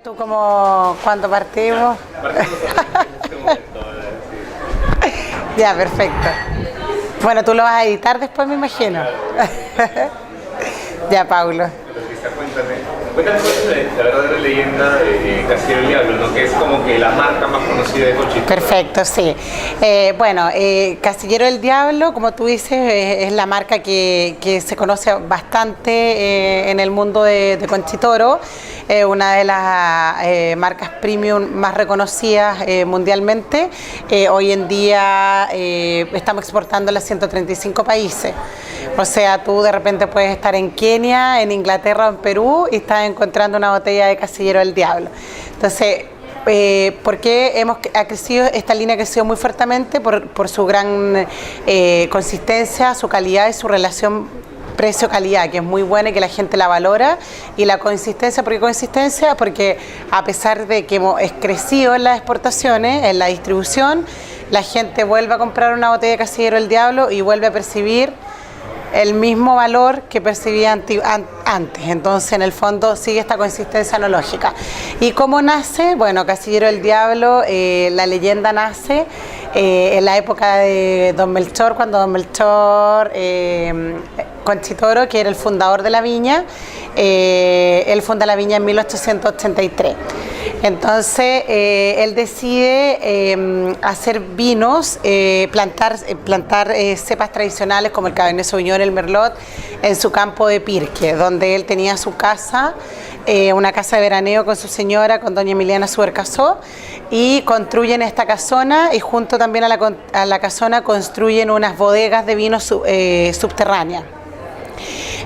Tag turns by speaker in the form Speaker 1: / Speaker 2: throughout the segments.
Speaker 1: Tú como cuando partimos. Ya, perfecto. Bueno, tú lo vas a editar después, me imagino. Ya, Paulo.
Speaker 2: Cuéntame la verdadera leyenda de Casillero del Diablo, ¿no? Que es como que la marca más conocida de Conchito.
Speaker 1: Perfecto, sí. Casillero del Diablo, como tú dices, es la marca que se conoce bastante en el mundo de Conchitoro. Una de las marcas premium más reconocidas mundialmente. Hoy en día estamos exportando a 135 países. O sea, tú de repente puedes estar en Kenia, en Inglaterra o en Perú y estás encontrando una botella de Casillero del Diablo. Entonces, ¿por qué ha crecido? Esta línea ha crecido muy fuertemente por su gran consistencia, su calidad y su relación precio-calidad, que es muy buena y que la gente la valora. Y la consistencia, ¿por qué consistencia? Porque a pesar de que hemos crecido en las exportaciones, en la distribución, la gente vuelve a comprar una botella de Casillero del Diablo y vuelve a percibir el mismo valor que percibía antes. Entonces, en el fondo, sigue esta consistencia analógica. ¿Y cómo nace? Bueno, Casillero del Diablo, la leyenda nace en la época de Don Melchor, cuando Don Melchor Conchitoro, que era el fundador de la viña, él funda la viña en 1883. Entonces, él decide hacer vinos, plantar cepas tradicionales como el Cabernet Sauvignon, el Merlot, en su campo de Pirque, donde él tenía su casa, una casa de veraneo con su señora, con doña Emiliana Subercasó, y construyen esta casona y junto también a la casona construyen unas bodegas de vino subterráneas.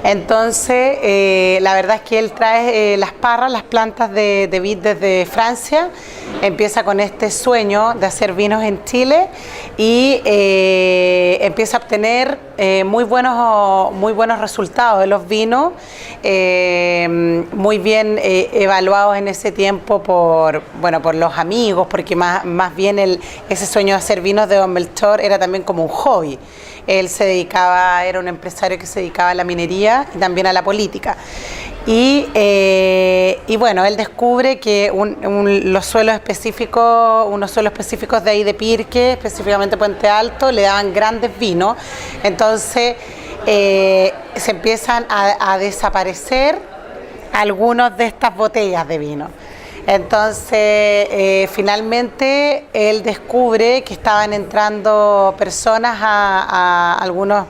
Speaker 1: Entonces, la verdad es que él trae las parras, las plantas de vid desde Francia, empieza con este sueño de hacer vinos en Chile y empieza a obtener muy buenos resultados de los vinos, muy bien evaluados en ese tiempo por los amigos, porque más bien ese sueño de hacer vinos de Don Melchor era también como un hobby. Él era un empresario que se dedicaba a la minería y también a la política. Y bueno, él descubre que unos suelos específicos de ahí de Pirque, específicamente Puente Alto, le daban grandes vinos. Entonces se empiezan a desaparecer algunas de estas botellas de vino. Entonces, finalmente, él descubre que estaban entrando personas a algunos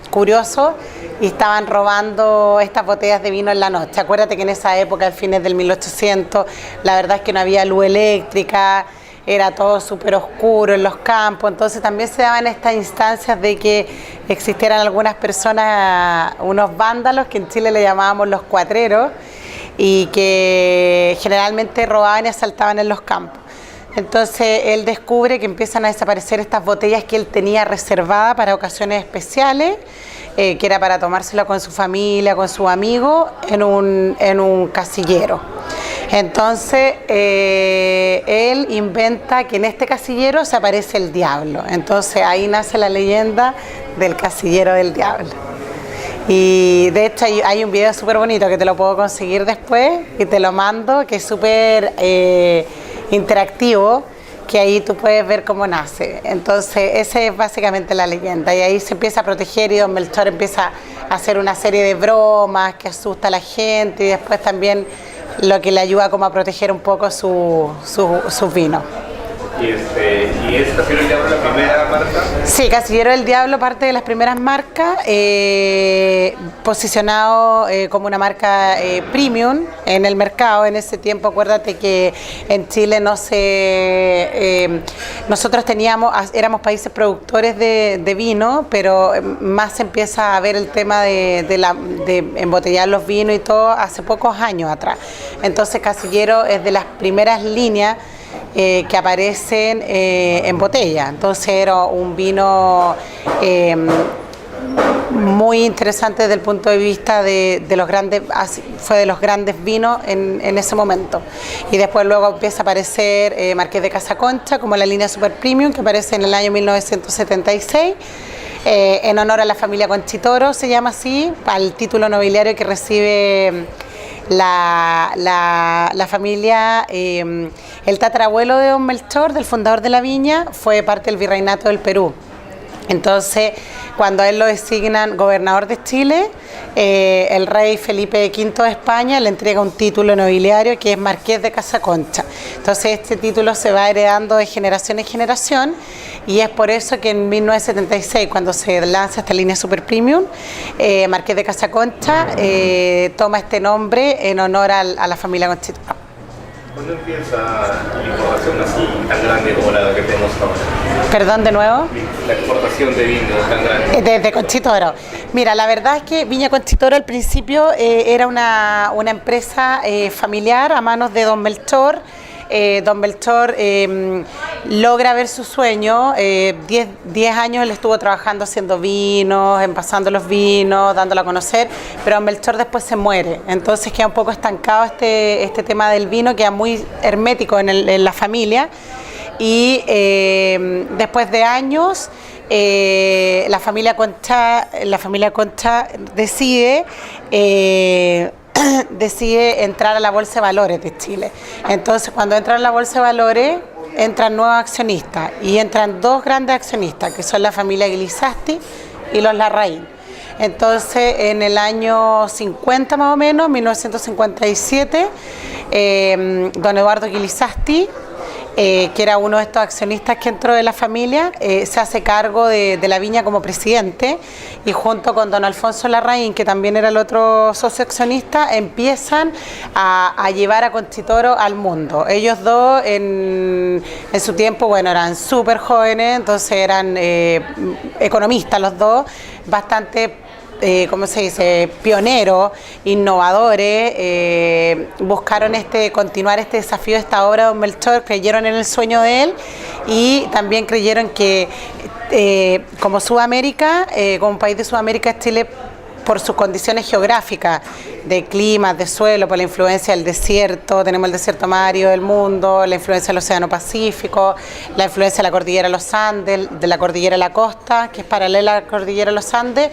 Speaker 1: curiosos y estaban robando estas botellas de vino en la noche. Acuérdate que en esa época, al fines del 1800, la verdad es que no había luz eléctrica, era todo súper oscuro en los campos, entonces también se daban estas instancias de que existieran algunas personas, unos vándalos, que en Chile le llamábamos los cuatreros, y que generalmente robaban y asaltaban en los campos. Entonces él descubre que empiezan a desaparecer estas botellas que él tenía reservadas para ocasiones especiales, que era para tomárselo con su familia, con sus amigos, en un casillero. Entonces él inventa que en este casillero se aparece el diablo. Entonces ahí nace la leyenda del Casillero del Diablo. Y de hecho hay un video súper bonito que te lo puedo conseguir después y te lo mando, que es súper interactivo, que ahí tú puedes ver cómo nace. Entonces esa es básicamente la leyenda y ahí se empieza a proteger y Don Melchor empieza a hacer una serie de bromas que asusta a la gente y después también lo que le ayuda como a proteger un poco sus vinos.
Speaker 2: ¿Y es Casillero del Diablo la primera marca?
Speaker 1: Sí, Casillero del Diablo, parte de las primeras marcas, posicionado como una marca premium en el mercado. En ese tiempo, acuérdate que en Chile nosotros éramos países productores de vino, pero más se empieza a ver el tema de embotellar los vinos y todo hace pocos años atrás. Entonces Casillero es de las primeras líneas que aparecen en botella. Entonces era un vino muy interesante desde el punto de vista de los grandes, fue de los grandes vinos en ese momento. Y después luego empieza a aparecer Marqués de Casa Concha como la línea Super Premium, que aparece en el año 1976. En honor a la familia Conchitoro, se llama así, al título nobiliario que recibe La familia, el tatarabuelo de don Melchor, del fundador de la viña, fue parte del virreinato del Perú. Entonces, cuando a él lo designan gobernador de Chile, el rey Felipe V de España le entrega un título nobiliario que es Marqués de Casa Concha. Entonces, este título se va heredando de generación en generación y es por eso que en 1976, cuando se lanza esta línea Super Premium, Marqués de Casa Concha toma este nombre en honor a la familia Conchitoro.
Speaker 2: ¿Cuándo empieza la importación así tan grande como la que tenemos ahora?
Speaker 1: Perdón, de nuevo.
Speaker 2: La exportación de vino tan grande.
Speaker 1: Desde Conchitoro. Mira, la verdad es que Viña Conchitoro al principio era una empresa familiar a manos de don Melchor. Don Melchor logra ver su sueño, 10 años él estuvo trabajando haciendo vinos, envasando los vinos, dándolo a conocer, pero don Melchor después se muere, entonces queda un poco estancado este tema del vino, queda muy hermético en la familia y después de años la familia Concha decide entrar a la Bolsa de Valores de Chile. Entonces, cuando entran a la Bolsa de Valores, entran nuevos accionistas y entran dos grandes accionistas, que son la familia Guilizasti y los Larraín. Entonces, en el año 50 más o menos, 1957, don Eduardo Guilizasti, que era uno de estos accionistas que entró de la familia, se hace cargo de la viña como presidente y junto con don Alfonso Larraín, que también era el otro socio accionista, empiezan a llevar a Conchitoro al mundo. Ellos dos en su tiempo, bueno, eran súper jóvenes, entonces eran economistas los dos, bastante ¿cómo se dice?, pioneros, innovadores, buscaron continuar este desafío, esta obra de don Melchor, creyeron en el sueño de él y también creyeron que como Sudamérica, como país de Sudamérica, Chile, por sus condiciones geográficas, de clima, de suelo, por la influencia del desierto, tenemos el desierto más árido del mundo, la influencia del Océano Pacífico, la influencia de la cordillera de los Andes, de la cordillera de la costa, que es paralela a la cordillera de los Andes,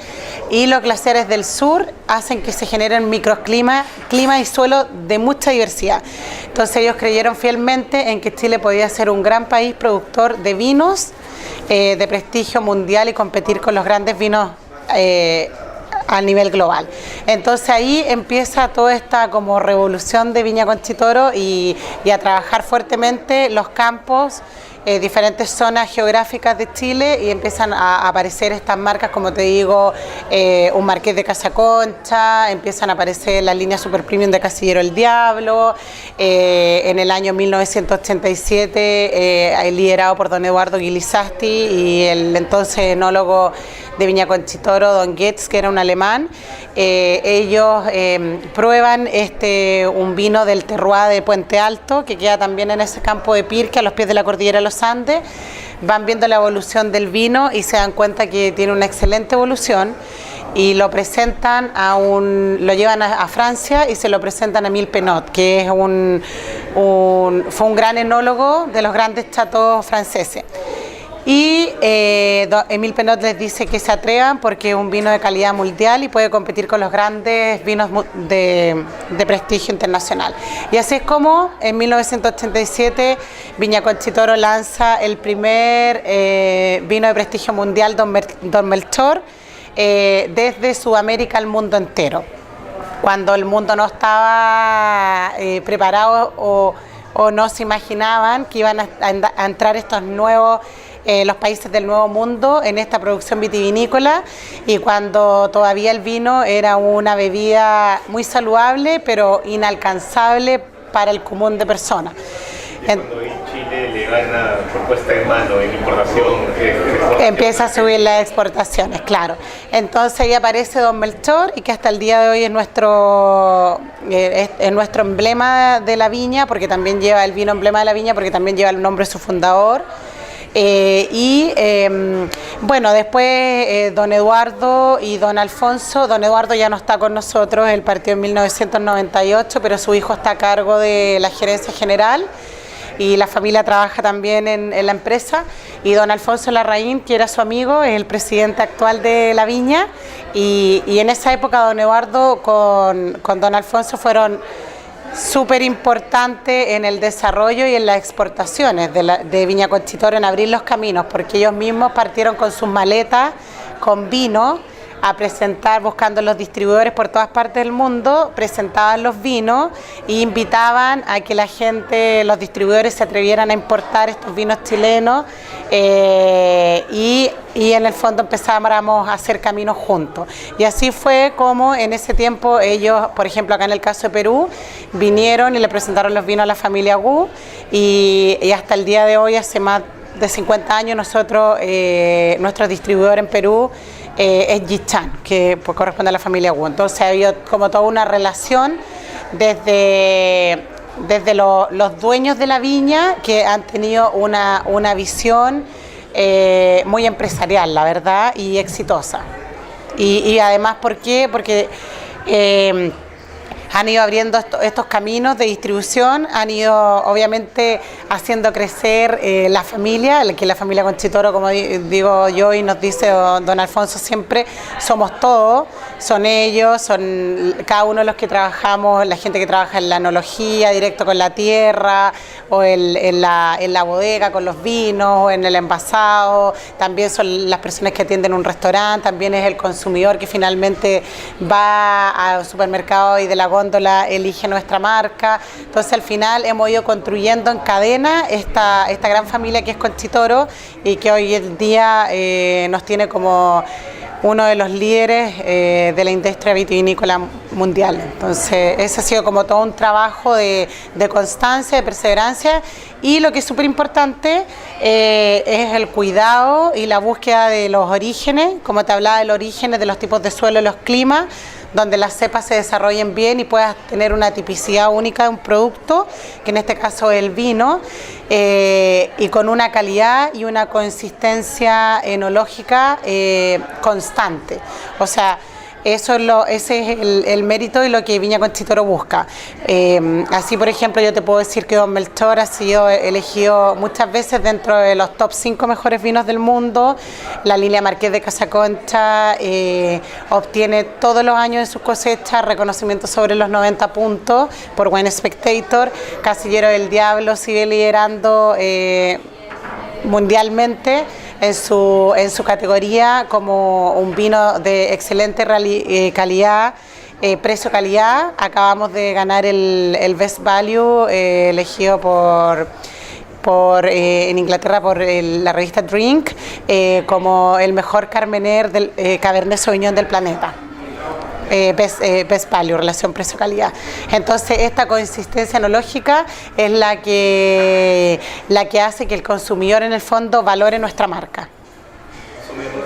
Speaker 1: y los glaciares del sur hacen que se generen microclimas, clima y suelo de mucha diversidad. Entonces ellos creyeron fielmente en que Chile podía ser un gran país productor de vinos de prestigio mundial y competir con los grandes vinos a nivel global. Entonces ahí empieza toda esta como revolución de Viña Conchitoro y a trabajar fuertemente los campos, diferentes zonas geográficas de Chile y empiezan a aparecer estas marcas, como te digo, un Marqués de Casa Concha, empiezan a aparecer las líneas Super Premium de Casillero El Diablo, en el año 1987 liderado por don Eduardo Guilizasti y el entonces enólogo de Viña Conchitoro, don Goetz, que era un alemán. Ellos prueban un vino del terroir de Puente Alto, que queda también en ese campo de Pirque, a los pies de la cordillera de los Andes. Van viendo la evolución del vino y se dan cuenta que tiene una excelente evolución y lo presentan lo llevan a Francia y se lo presentan a Émile Penot, que es fue un gran enólogo de los grandes chateaux franceses. Y Émile Penot les dice que se atrevan porque es un vino de calidad mundial y puede competir con los grandes vinos de prestigio internacional. Y así es como en 1987 Viña Conchitoro lanza el primer vino de prestigio mundial, Don Melchor, desde Sudamérica al mundo entero. Cuando el mundo no estaba preparado o no se imaginaban que iban a entrar estos nuevos los países del Nuevo Mundo en esta producción vitivinícola y cuando todavía el vino era una bebida muy saludable pero inalcanzable para el común de personas.
Speaker 2: Cuando Chile le gana propuesta en mano en importación,
Speaker 1: empieza a subir las exportaciones, claro. Entonces ahí aparece don Melchor y que hasta el día de hoy es nuestro emblema de la viña, porque también lleva el vino emblema de la viña, porque también lleva el nombre de su fundador. Bueno, después don Eduardo y don Alfonso. Don Eduardo ya no está con nosotros, él partió en 1998, pero su hijo está a cargo de la gerencia general. y la familia trabaja también en la empresa, y don Alfonso Larraín, que era su amigo, es el presidente actual de la viña, y en esa época don Eduardo con don Alfonso fueron súper importante en el desarrollo y en las exportaciones de Viña Conchitoro, en abrir los caminos, porque ellos mismos partieron con sus maletas con vino a presentar, buscando los distribuidores por todas partes del mundo, presentaban los vinos e invitaban a que la gente, los distribuidores se atrevieran a importar estos vinos chilenos, y en el fondo empezábamos a hacer caminos juntos. Y así fue como en ese tiempo ellos, por ejemplo acá en el caso de Perú, vinieron y le presentaron los vinos a la familia Wu, y hasta el día de hoy, hace más de 50 años, nosotros, nuestro distribuidor en Perú es Yichan, que pues, corresponde a la familia Wu. Entonces ha habido como toda una relación desde los dueños de la viña, que han tenido una visión muy empresarial, la verdad, y exitosa. Y además, ¿por qué? Porque han ido abriendo estos caminos de distribución, han ido obviamente haciendo crecer la familia, que la familia Conchitoro, como digo yo y nos dice don Alfonso siempre, somos todos, son ellos, son cada uno de los que trabajamos, la gente que trabaja en la enología, directo con la tierra, o en la bodega con los vinos, o en el envasado, también son las personas que atienden un restaurante, también es el consumidor que finalmente va al supermercado y de la góndola elige nuestra marca. Entonces al final hemos ido construyendo en cadena esta gran familia que es Conchitoro, y que hoy en día nos tiene como uno de los líderes de la industria vitivinícola mundial. Entonces ese ha sido como todo un trabajo de constancia, de perseverancia, y lo que es súper importante es el cuidado y la búsqueda de los orígenes, como te hablaba de los orígenes, de los tipos de suelo, los climas, donde las cepas se desarrollen bien y puedas tener una tipicidad única de un producto, que en este caso es el vino, y con una calidad y una consistencia enológica constante. O sea, ese es el mérito y lo que Viña Conchitoro busca. Así, por ejemplo, yo te puedo decir que Don Melchor ha sido elegido muchas veces dentro de los top 5 mejores vinos del mundo. La línea Marqués de Casaconcha obtiene todos los años en sus cosechas reconocimiento sobre los 90 puntos por Wine Spectator. Casillero del Diablo sigue liderando mundialmente en su categoría como un vino de excelente calidad, precio-calidad. Acabamos de ganar el Best Value elegido en Inglaterra por la revista Drink como el mejor Carmener del Cabernet Sauvignon del planeta. Best Value, relación precio-calidad. Entonces esta consistencia enológica es la que hace que el consumidor en el fondo valore nuestra marca.
Speaker 2: Más o menos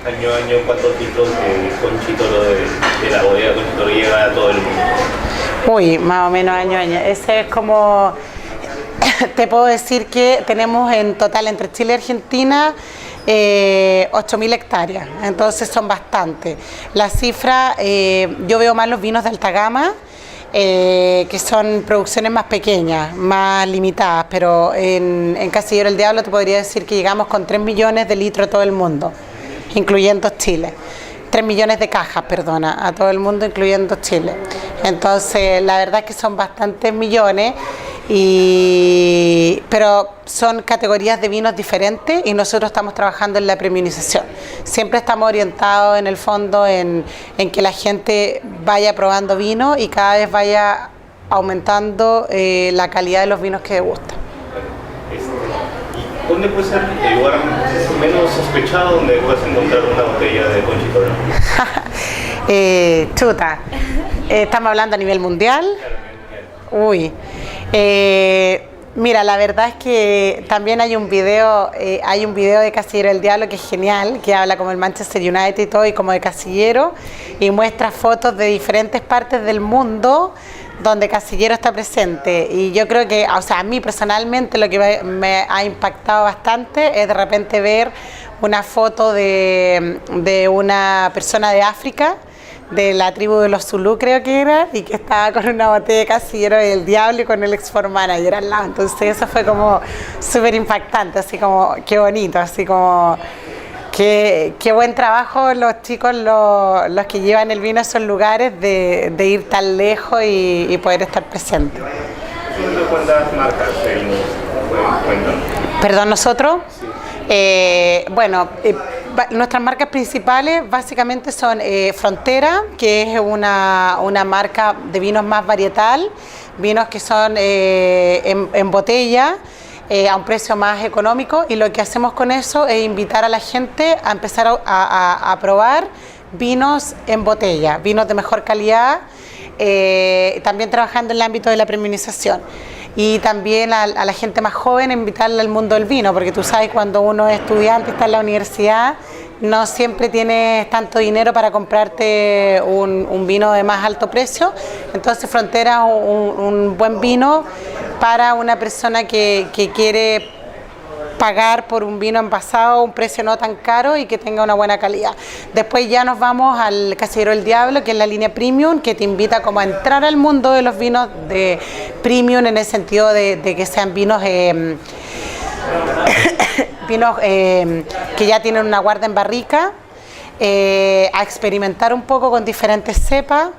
Speaker 2: año a año, ¿cuántos litros de Conchitoro de la bodega Conchitoro llega a todo el mundo?
Speaker 1: Uy, más o menos año a año. Ese es como, te puedo decir que tenemos en total entre Chile y Argentina 8.000 hectáreas, entonces son bastantes. La cifra, yo veo más los vinos de alta gama, que son producciones más pequeñas, más limitadas, pero en Casillero del Diablo te podría decir que llegamos con 3 millones de litros a todo el mundo, incluyendo Chile. 3 millones de cajas, perdona, a todo el mundo, incluyendo Chile. Entonces, la verdad es que son bastantes millones, pero son categorías de vinos diferentes y nosotros estamos trabajando en la premiumización. Siempre estamos orientados en el fondo en que la gente vaya probando vino y cada vez vaya aumentando la calidad de los vinos que gusta.
Speaker 2: ¿Dónde puede ser el lugar menos sospechado donde puedes encontrar una botella de Conchitoro?
Speaker 1: Chuta, ¿estamos hablando a nivel mundial? Uy, mira, la verdad es que también hay un video de Casillero del Diablo que es genial, que habla como el Manchester United y todo, y como de Casillero, y muestra fotos de diferentes partes del mundo donde Casillero está presente. Y yo creo que, o sea, a mí personalmente lo que me ha impactado bastante es de repente ver una foto de una persona de África de la tribu de los Zulú, creo que era, y que estaba con una botella de Casillero del Diablo y con el ex manager al lado. Entonces eso fue como súper impactante, así como qué bonito, así como qué buen trabajo los chicos, los que llevan el vino a esos lugares, de ir tan lejos y poder estar presentes.
Speaker 2: ¿Cuántas marcas de vino cuentan?
Speaker 1: Perdón, ¿nosotros?
Speaker 2: Sí.
Speaker 1: Nuestras marcas principales básicamente son Frontera, que es una marca de vinos más varietal, vinos que son en botella, a un precio más económico, y lo que hacemos con eso es invitar a la gente a empezar a probar vinos en botella, vinos de mejor calidad, también trabajando en el ámbito de la premiumización. Y también a la gente más joven invitarla al mundo del vino, porque tú sabes, cuando uno es estudiante, está en la universidad, no siempre tienes tanto dinero para comprarte un vino de más alto precio. Entonces Frontera es un buen vino para una persona que quiere pagar por un vino envasado a un precio no tan caro y que tenga una buena calidad. Después ya nos vamos al Casillero del Diablo, que es la línea premium, que te invita como a entrar al mundo de los vinos de premium, en el sentido de que sean vinos que ya tienen una guarda en barrica, a experimentar un poco con diferentes cepas.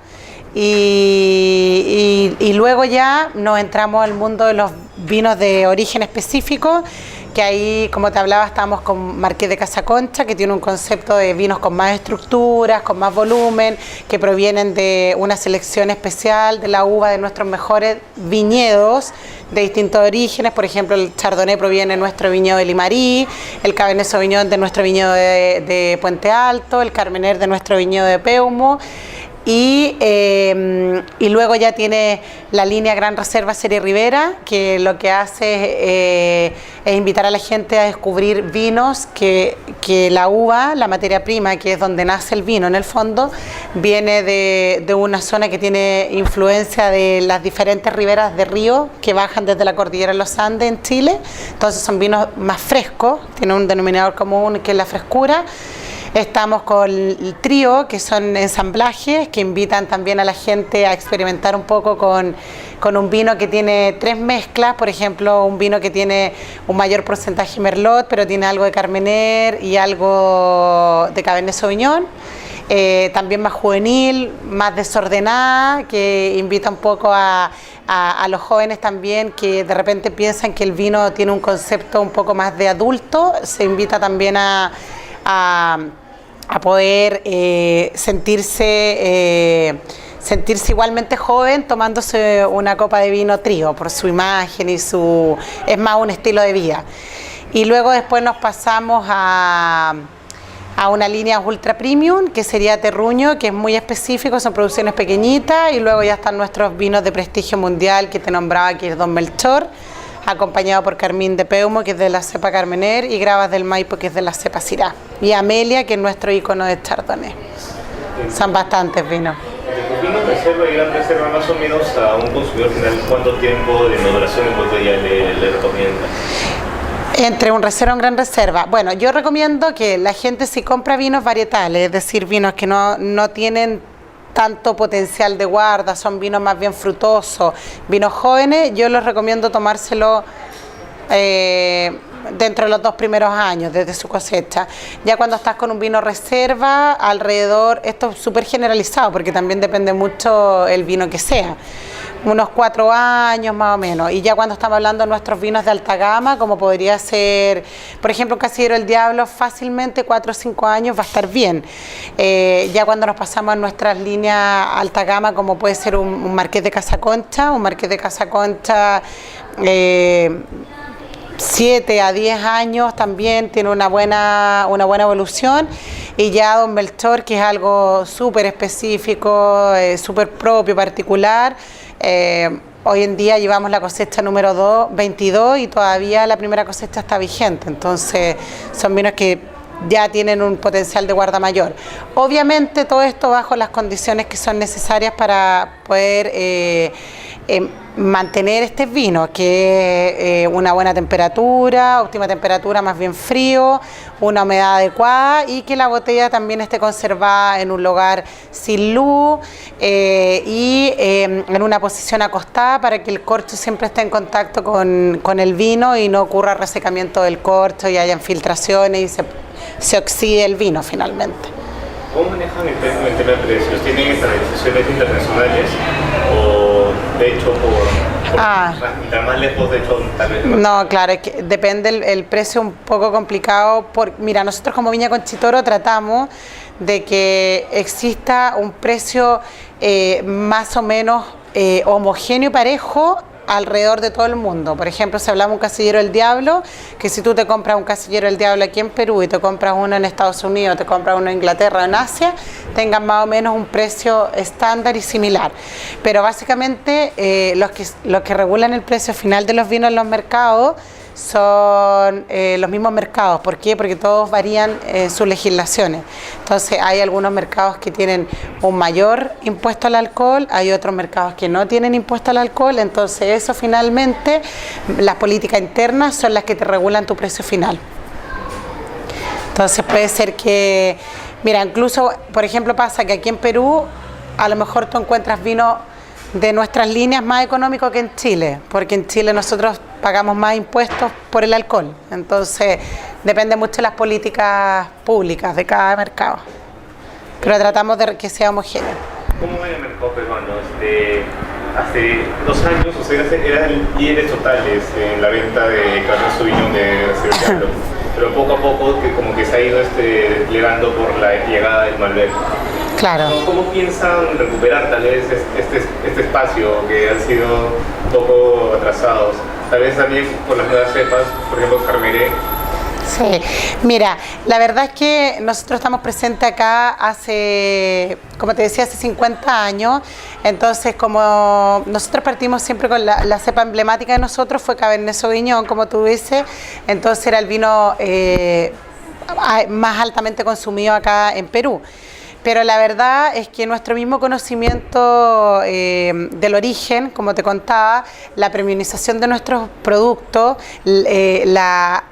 Speaker 1: Y luego ya nos entramos al mundo de los vinos de origen específico, que ahí, como te hablaba, estamos con Marqués de Casa Concha, que tiene un concepto de vinos con más estructuras, con más volumen, que provienen de una selección especial de la uva de nuestros mejores viñedos de distintos orígenes. Por ejemplo, el Chardonnay proviene de nuestro viñedo de Limarí, el Cabernet Sauvignon de nuestro viñedo de Puente Alto, el Carmener de nuestro viñedo de Peumo. Y luego ya tiene la línea Gran Reserva Serie Ribera, que lo que hace es invitar a la gente a descubrir vinos que la uva, la materia prima, que es donde nace el vino en el fondo, viene de una zona que tiene influencia de las diferentes riberas de río que bajan desde la cordillera de los Andes en Chile. Entonces son vinos más frescos, tienen un denominador común que es la frescura. Estamos con el trío, que son ensamblajes que invitan también a la gente a experimentar un poco con un vino que tiene 3 mezclas. Por ejemplo, un vino que tiene un mayor porcentaje Merlot, pero tiene algo de Carmener y algo de Cabernet Sauvignon. También más juvenil, más desordenada, que invita un poco a los jóvenes también, que de repente piensan que el vino tiene un concepto un poco más de adulto. Se invita también a poder sentirse igualmente joven tomándose una copa de vino trío, por su imagen y es más un estilo de vida. Y luego después nos pasamos a una línea ultra premium, que sería Terruño, que es muy específico, son producciones pequeñitas, y luego ya están nuestros vinos de prestigio mundial que te nombraba, que es Don Melchor, acompañado por Carmín de Peumo, que es de la cepa Carmener, y Gravas del Maipo, que es de la cepa Syrah, y Amelia, que es nuestro icono de Chardonnay. Son bastantes vinos.
Speaker 2: De tus vinos reserva y gran reserva, más o menos a un consumidor final, ¿cuánto tiempo de maduración en botella le recomiendas?
Speaker 1: Entre un reserva y un gran reserva. Bueno, yo recomiendo que la gente, si compra vinos varietales, es decir, vinos que no tienen tanto potencial de guarda, son vinos más bien frutosos, vinos jóvenes, yo les recomiendo tomárselo dentro de los 2 primeros años desde su cosecha. Ya cuando estás con un vino reserva, alrededor, esto es súper generalizado porque también depende mucho el vino que sea, unos 4 años más o menos. Y ya cuando estamos hablando de nuestros vinos de alta gama, como podría ser, por ejemplo, un Casillero del Diablo, fácilmente 4 o 5 años va a estar bien. Ya cuando nos pasamos a nuestras líneas alta gama, como puede ser un Marqués de Casa Concha, 7 a 10 años también tiene una buena evolución. Y ya Don Melchor, que es algo súper específico, súper propio, particular. Hoy en día llevamos la cosecha número 22 y todavía la primera cosecha está vigente. Entonces son vinos que ya tienen un potencial de guarda mayor. Obviamente todo esto bajo las condiciones que son necesarias para poder mantener este vino, que es una buena temperatura, óptima temperatura, más bien frío, una humedad adecuada y que la botella también esté conservada en un lugar sin luz en una posición acostada para que el corcho siempre esté en contacto con el vino y no ocurra resecamiento del corcho y haya infiltraciones y se oxide el vino finalmente.
Speaker 2: ¿Cómo manejan el tema de precios? ¿Tienen estandarizaciones internacionales o de hecho mientras más lejos de hecho tal vez más?
Speaker 1: No, claro, es que depende el precio un poco complicado. Mira, nosotros como Viña Conchitoro tratamos de que exista un precio más o menos homogéneo y parejo alrededor de todo el mundo. Por ejemplo, si hablamos de un Casillero del Diablo, que si tú te compras un Casillero del Diablo aquí en Perú y te compras uno en Estados Unidos, te compras uno en Inglaterra o en Asia, tengan más o menos un precio estándar y similar. Pero básicamente los que regulan el precio final de los vinos en los mercados son los mismos mercados. ¿Por qué? Porque todos varían sus legislaciones. Entonces hay algunos mercados que tienen un mayor impuesto al alcohol, hay otros mercados que no tienen impuesto al alcohol, entonces eso finalmente, las políticas internas son las que te regulan tu precio final. Entonces puede ser que, mira, incluso, por ejemplo, pasa que aquí en Perú a lo mejor tú encuentras vino de nuestras líneas más económico que en Chile, porque en Chile nosotros pagamos más impuestos por el alcohol, entonces depende mucho de las políticas públicas de cada mercado, pero tratamos de que sea homogéneo.
Speaker 2: ¿Cómo va el mercado peruano? Hace 2 años ustedes eran líderes totales en la venta de Cabernet Sauvignon de Cervecería, pero poco a poco como que se ha ido elevando por la llegada del Malbec.
Speaker 1: Claro.
Speaker 2: ¿Cómo piensan recuperar tal vez este espacio que han sido un poco atrasados? Tal vez también por las nuevas cepas, por ejemplo, Carmener.
Speaker 1: Sí, mira, la verdad es que nosotros estamos presentes acá hace, como te decía, hace 50 años, entonces como nosotros partimos siempre con la cepa emblemática de nosotros, fue Cabernet Sauvignon, como tú dices, entonces era el vino más altamente consumido acá en Perú. Pero la verdad es que nuestro mismo conocimiento del origen, como te contaba, la premiumización de nuestros productos, la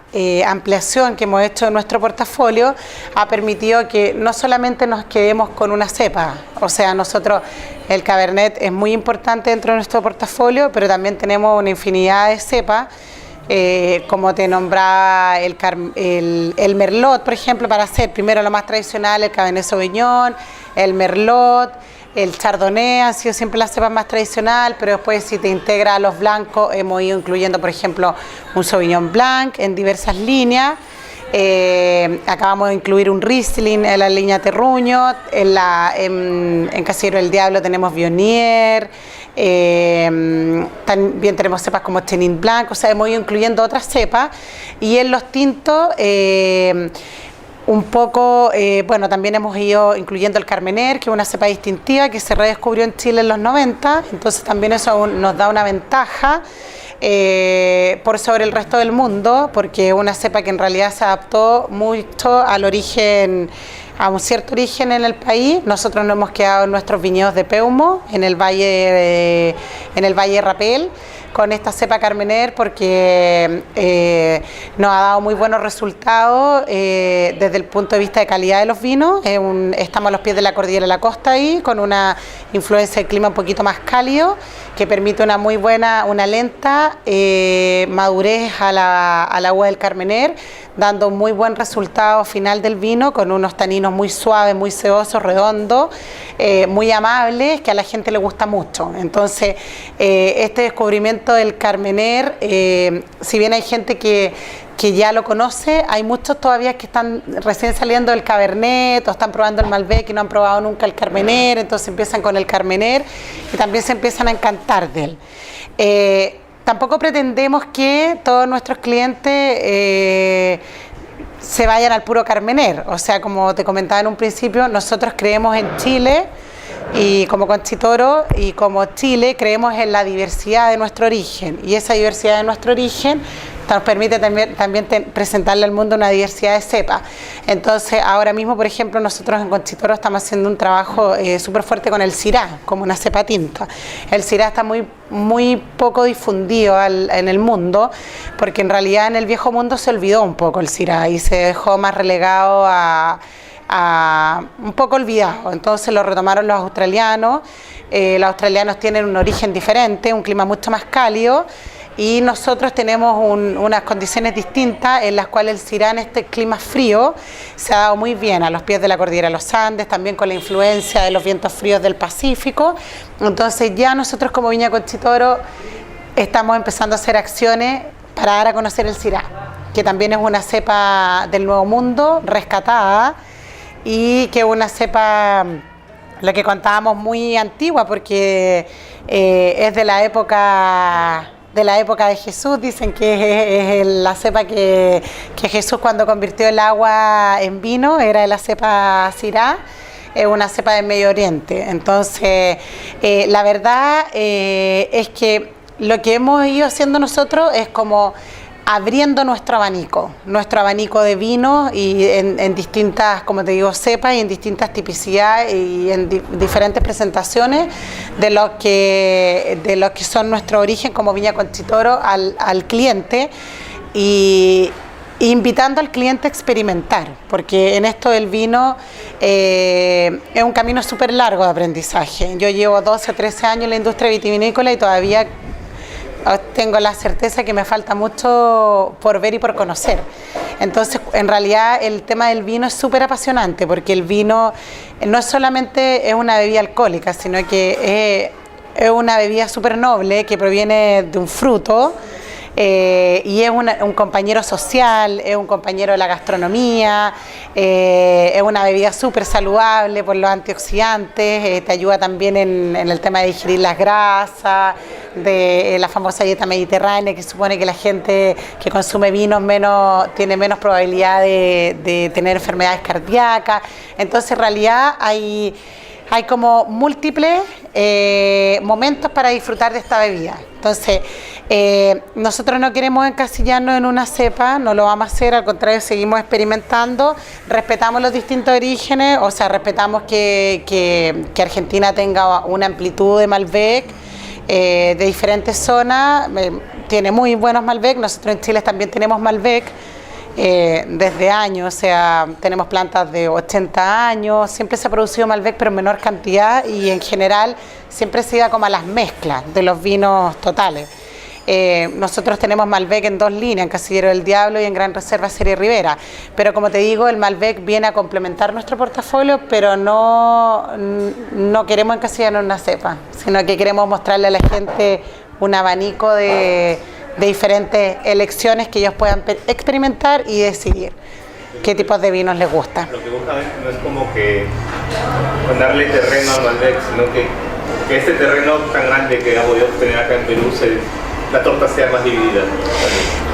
Speaker 1: ampliación que hemos hecho en nuestro portafolio ha permitido que no solamente nos quedemos con una cepa, o sea, nosotros el Cabernet es muy importante dentro de nuestro portafolio, pero también tenemos una infinidad de cepas. Como te nombraba el Merlot, por ejemplo, para hacer primero lo más tradicional, el Cabernet Sauvignon, el Merlot, el Chardonnay han sido siempre las cepas más tradicionales, pero después si te integra a los blancos hemos ido incluyendo, por ejemplo, un Sauvignon Blanc en diversas líneas. Acabamos de incluir un Riesling en la línea Terruño, en Casillero del Diablo tenemos Viognier, también tenemos cepas como Chenin Blanc, o sea, hemos ido incluyendo otras cepas, y en los tintos un poco, bueno, también hemos ido incluyendo el Carmener, que es una cepa distintiva que se redescubrió en Chile en los 90, entonces también eso nos da una ventaja por sobre el resto del mundo, porque es una cepa que en realidad se adaptó mucho al origen, a un cierto origen en el país. Nosotros nos hemos quedado en nuestros viñedos de Peumo, en el Valle de Rapel, con esta cepa Carmener, porque nos ha dado muy buenos resultados desde el punto de vista de calidad de los vinos. Estamos a los pies de la cordillera de la costa ahí, con una influencia de clima un poquito más cálido, que permite una muy buena, una lenta madurez a la uva del Carmener, dando un muy buen resultado final del vino, con unos taninos muy suaves, muy sedosos, redondos, muy amables, que a la gente le gusta mucho. Entonces, este descubrimiento del Carmener, si bien hay gente que ya lo conoce, hay muchos todavía que están recién saliendo del Cabernet o están probando el Malbec y no han probado nunca el Carmener, entonces empiezan con el Carmener y también se empiezan a encantar de él. Tampoco pretendemos que todos nuestros clientes se vayan al puro Carmener, o sea, como te comentaba en un principio, nosotros creemos en Chile, y como Conchitoro y como Chile creemos en la diversidad de nuestro origen, y esa diversidad de nuestro origen Esto nos permite también presentarle al mundo una diversidad de cepas. Entonces, ahora mismo, por ejemplo, nosotros en Conchitoro estamos haciendo un trabajo súper fuerte con el Syrah, como una cepa tinta. El Syrah está muy poco difundido en el mundo, porque en realidad en el viejo mundo se olvidó un poco el Syrah y se dejó más relegado a un poco olvidado. Entonces lo retomaron los australianos. Los australianos tienen un origen diferente, un clima mucho más cálido, y nosotros tenemos unas condiciones distintas en las cuales el Syrah en este clima frío se ha dado muy bien a los pies de la cordillera de los Andes, también con la influencia de los vientos fríos del Pacífico. Entonces ya nosotros como Viña Conchitoro estamos empezando a hacer acciones para dar a conocer el Syrah, que también es una cepa del Nuevo Mundo rescatada y que es una cepa, lo que contábamos, muy antigua, porque es de la época de Jesús. Dicen que es la cepa que Jesús, cuando convirtió el agua en vino, era de la cepa Syrah. Es una cepa del Medio Oriente. Entonces, la verdad es que lo que hemos ido haciendo nosotros es como abriendo nuestro abanico de vino, y en distintas, como te digo, cepas, y en distintas tipicidades y en diferentes presentaciones de lo que son nuestro origen como Viña Conchitoro al cliente, y invitando al cliente a experimentar, porque en esto del vino es un camino súper largo de aprendizaje. Yo llevo 12 o 13 años en la industria vitivinícola y todavía tengo la certeza que me falta mucho por ver y por conocer. Entonces, en realidad, el tema del vino es súper apasionante, porque el vino no solamente es una bebida alcohólica, sino que es una bebida súper noble que proviene de un fruto, y es un compañero social, es un compañero de la gastronomía, es una bebida súper saludable por los antioxidantes, te ayuda también en el tema de digerir las grasas, de la famosa dieta mediterránea, que supone que la gente que consume vinos tiene menos probabilidad de tener enfermedades cardíacas. Entonces, en realidad hay como múltiples momentos para disfrutar de esta bebida. Entonces, nosotros no queremos encasillarnos en una cepa, no lo vamos a hacer, al contrario, seguimos experimentando, respetamos los distintos orígenes, o sea, respetamos que Argentina tenga una amplitud de Malbec de diferentes zonas, tiene muy buenos Malbec. Nosotros en Chile también tenemos Malbec, desde años, o sea, tenemos plantas de 80 años, siempre se ha producido Malbec, pero en menor cantidad, y en general siempre se iba como a las mezclas de los vinos totales. Nosotros tenemos Malbec en 2 líneas, en Casillero del Diablo y en Gran Reserva Serie Rivera, pero como te digo, el Malbec viene a complementar nuestro portafolio, pero no queremos encasillarnos en una cepa, sino que queremos mostrarle a la gente un abanico de diferentes elecciones que ellos puedan experimentar y decidir qué tipos de vinos les gustan.
Speaker 2: Lo que buscan no es como que darle terreno al Malbec, sino que este terreno tan grande que ha podido obtener acá en Perú, la torta sea más dividida.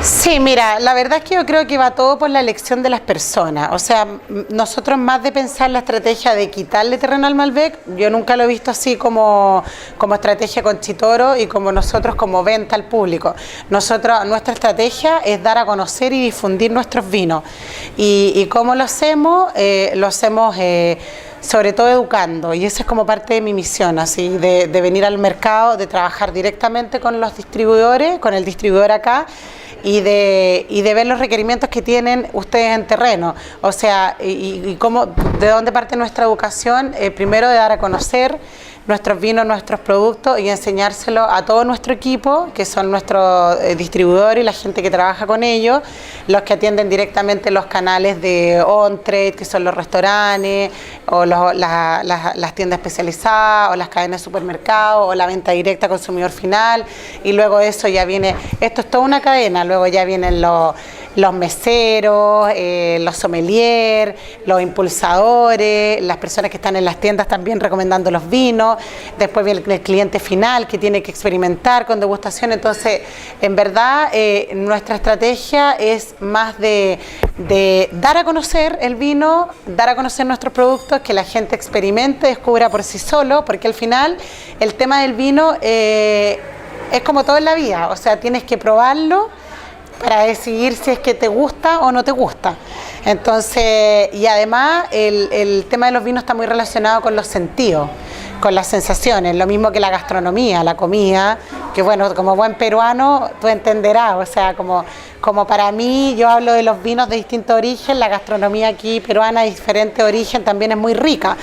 Speaker 1: Sí, mira, la verdad es que yo creo que va todo por la elección de las personas. O sea, nosotros, más de pensar la estrategia de quitarle terreno al Malbec, yo nunca lo he visto así como estrategia Conchitoro y como nosotros como venta al público. Nuestra estrategia es dar a conocer y difundir nuestros vinos. ¿Y cómo lo hacemos? Sobre todo educando, y esa es como parte de mi misión, así de venir al mercado, de trabajar directamente con los distribuidores, con el distribuidor acá, y de ver los requerimientos que tienen ustedes en terreno. O sea, de dónde parte nuestra educación, primero de dar a conocer nuestros vinos, nuestros productos, y enseñárselo a todo nuestro equipo, que son nuestros distribuidores y la gente que trabaja con ellos, los que atienden directamente los canales de on-trade, que son los restaurantes, o las tiendas especializadas, o las cadenas de supermercados, o la venta directa al consumidor final, y luego eso ya viene, esto es toda una cadena, luego ya vienen los meseros, los sommeliers, los impulsadores, las personas que están en las tiendas también recomendando los vinos, después viene el cliente final que tiene que experimentar con degustación. Entonces, en verdad, nuestra estrategia es más de dar a conocer el vino, dar a conocer nuestros productos, que la gente experimente, descubra por sí solo, porque al final el tema del vino es como todo en la vida, o sea, tienes que probarlo, para decidir si es que te gusta o no te gusta. Entonces, y además el tema de los vinos está muy relacionado con los sentidos, con las sensaciones, lo mismo que la gastronomía, la comida, que bueno, como buen peruano tú entenderás, o sea, como para mí, yo hablo de los vinos de distinto origen, la gastronomía aquí peruana de diferente origen también es muy rica.